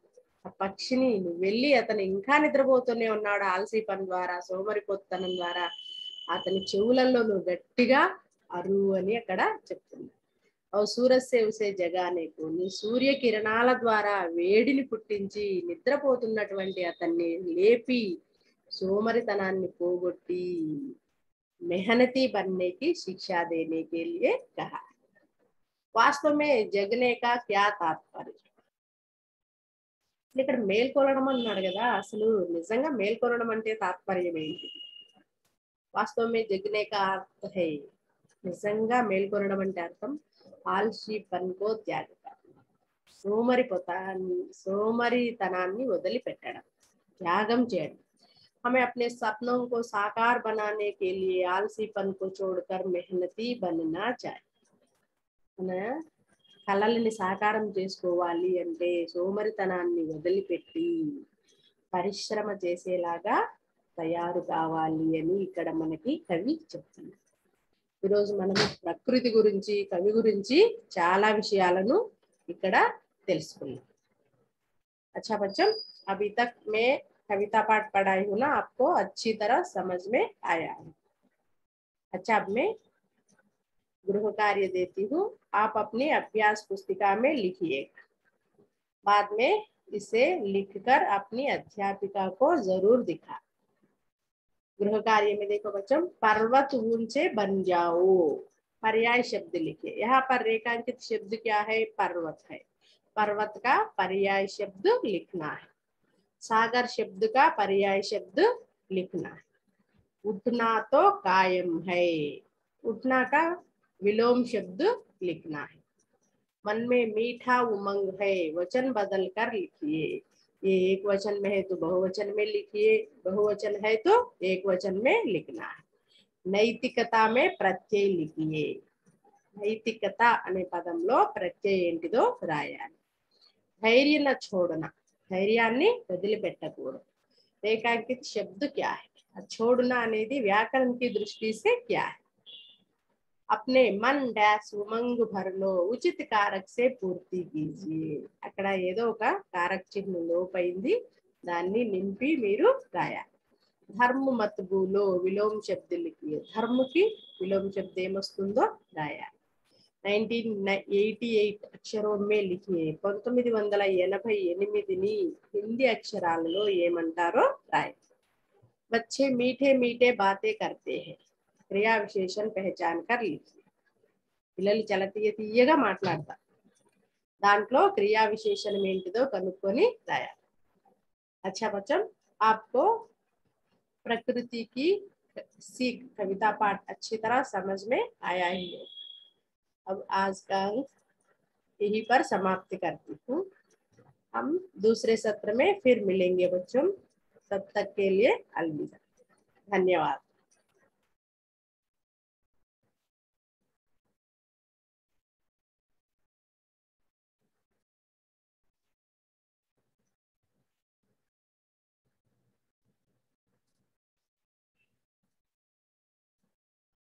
ఆ పక్షిని నువ్వు వెళ్ళి అతను ఇంకా నిద్రపోతూనే ఉన్నాడు ఆల్సీ పని ద్వారా, సోమరిపోతనం ద్వారా అతని చెవులలో నువ్వు గట్టిగా అరువు అని అక్కడ చెప్తుంది। और सूरज से उसे जगाने को నీ సూర్య కిరణాల ద్వారా వేడిని పుట్టించి నిద్రపోతున్నటువంటి అతన్ని లేపి సోమరితనాన్ని పోగొట్టి मेहनती बनने की शिक्षा देने के लिए कहा। वास्तव में जगने का क्या तात्पर्य? ఇక్కడ మేల్కొలడం అన్నాడు కదా, అసలు నిజంగా మేల్కొలడం అంటే తాత్పర్యం ఏంటి? వాస్తవం మే జగనే కా అర్థ హై। నిజంగా మేల్కొలడం అంటే అర్థం ఆల్సీ పన్కో త్యాగ, సోమరితనాన్ని వదిలిపెట్టడం, త్యాగం చేయడం। हमें अपने सपनों को साकार बनाने के लिए आलसीपन को छोड़कर मेहनती बनना चाहिए। మన కలలని సాకారం చేసుకోవాలి అంటే సోమరితనాన్ని వదిలిపెట్టి పరిశ్రమ చేసేలాగా తయారు కావాలి అని ఇక్కడ మనకి కవి చెప్తున్నారు। ఈరోజు మనం ప్రకృతి గురించి, కవి గురించి చాలా విషయాలను ఇక్కడ తెలుసుకున్నాం। अच्छा बच्चों, अभी तक मैं कविता पाठ पढ़ाई हूँ ना, आपको अच्छी तरह समझ में आया है। अच्छा, अब मैं गृह कार्य देती हूँ, आप अपनी अभ्यास पुस्तिका में लिखिएगा। बाद में इसे लिखकर अपनी अध्यापिका को जरूर दिखा। गृह कार्य में देखो बच्चों, पर्वत ऊंचे बन जाओ, पर्याय शब्द लिखिए। यहाँ पर रेखांकित शब्द क्या है? पर्वत है। पर्वत का पर्याय शब्द लिखना है। सागर शब्द का पर्याय शब्द लिखना है। उठना तो कायम है, उठना का विलोम शब्द लिखना है। मन में मीठा उमंग है, वचन बदल कर लिखिए। ये एक वचन में है तो बहुवचन में लिखिए, बहुवचन है तो एक वचन में लिखना है। नैतिकता में प्रत्यय लिखिए। नैतिकता अने पदंलो प्रत्यय ఏంటిదో రాయాలి। ధైర్యం छोड़ना, ధైర్యాన్ని వదిలిపెట్టకూడదు। रेखांकित शब्द क्या है? छोड़ना అనేది व्याकरण की दृष्टि से क्या है? अपने मन डैश उमंग भर लो, उचित कारक से पूर्ति कीजिए। అక్కడ ఏదో ఒక కారక చిహ్నం లోపైంది, దాన్ని నింపి మీరు రాయాలి। धर्म मत भूलो, विलोम शब्द लिखिए। धर्म की विलोम शब्द ఏమొస్తుందో రాయాలి। 1988 అక్షరం మే లిఖియే। 1988ని హిందీ అక్షరాలలో ఏమంటారో రాయాలి। बच्चे मीठे मीठे बातें करते हैं, क्रिया विशेषण पहचान कर लिखिए। పిల్లలు చాలా తీయగా మాట్లాడతారు, దాంట్లో క్రియా విశేషణం ఏంటిదో కనుక్కొని రాయాలి. अच्छा बच्चों, आपको प्रकृति की सीख कविता पाठ अच्छी तरह समझ में आया ही है। अब आज का यहीं पर समाप्ति करती हूँ। हम दूसरे सत्र में फिर मिलेंगे बच्चों, तब तक के लिए अलविदा, धन्यवाद।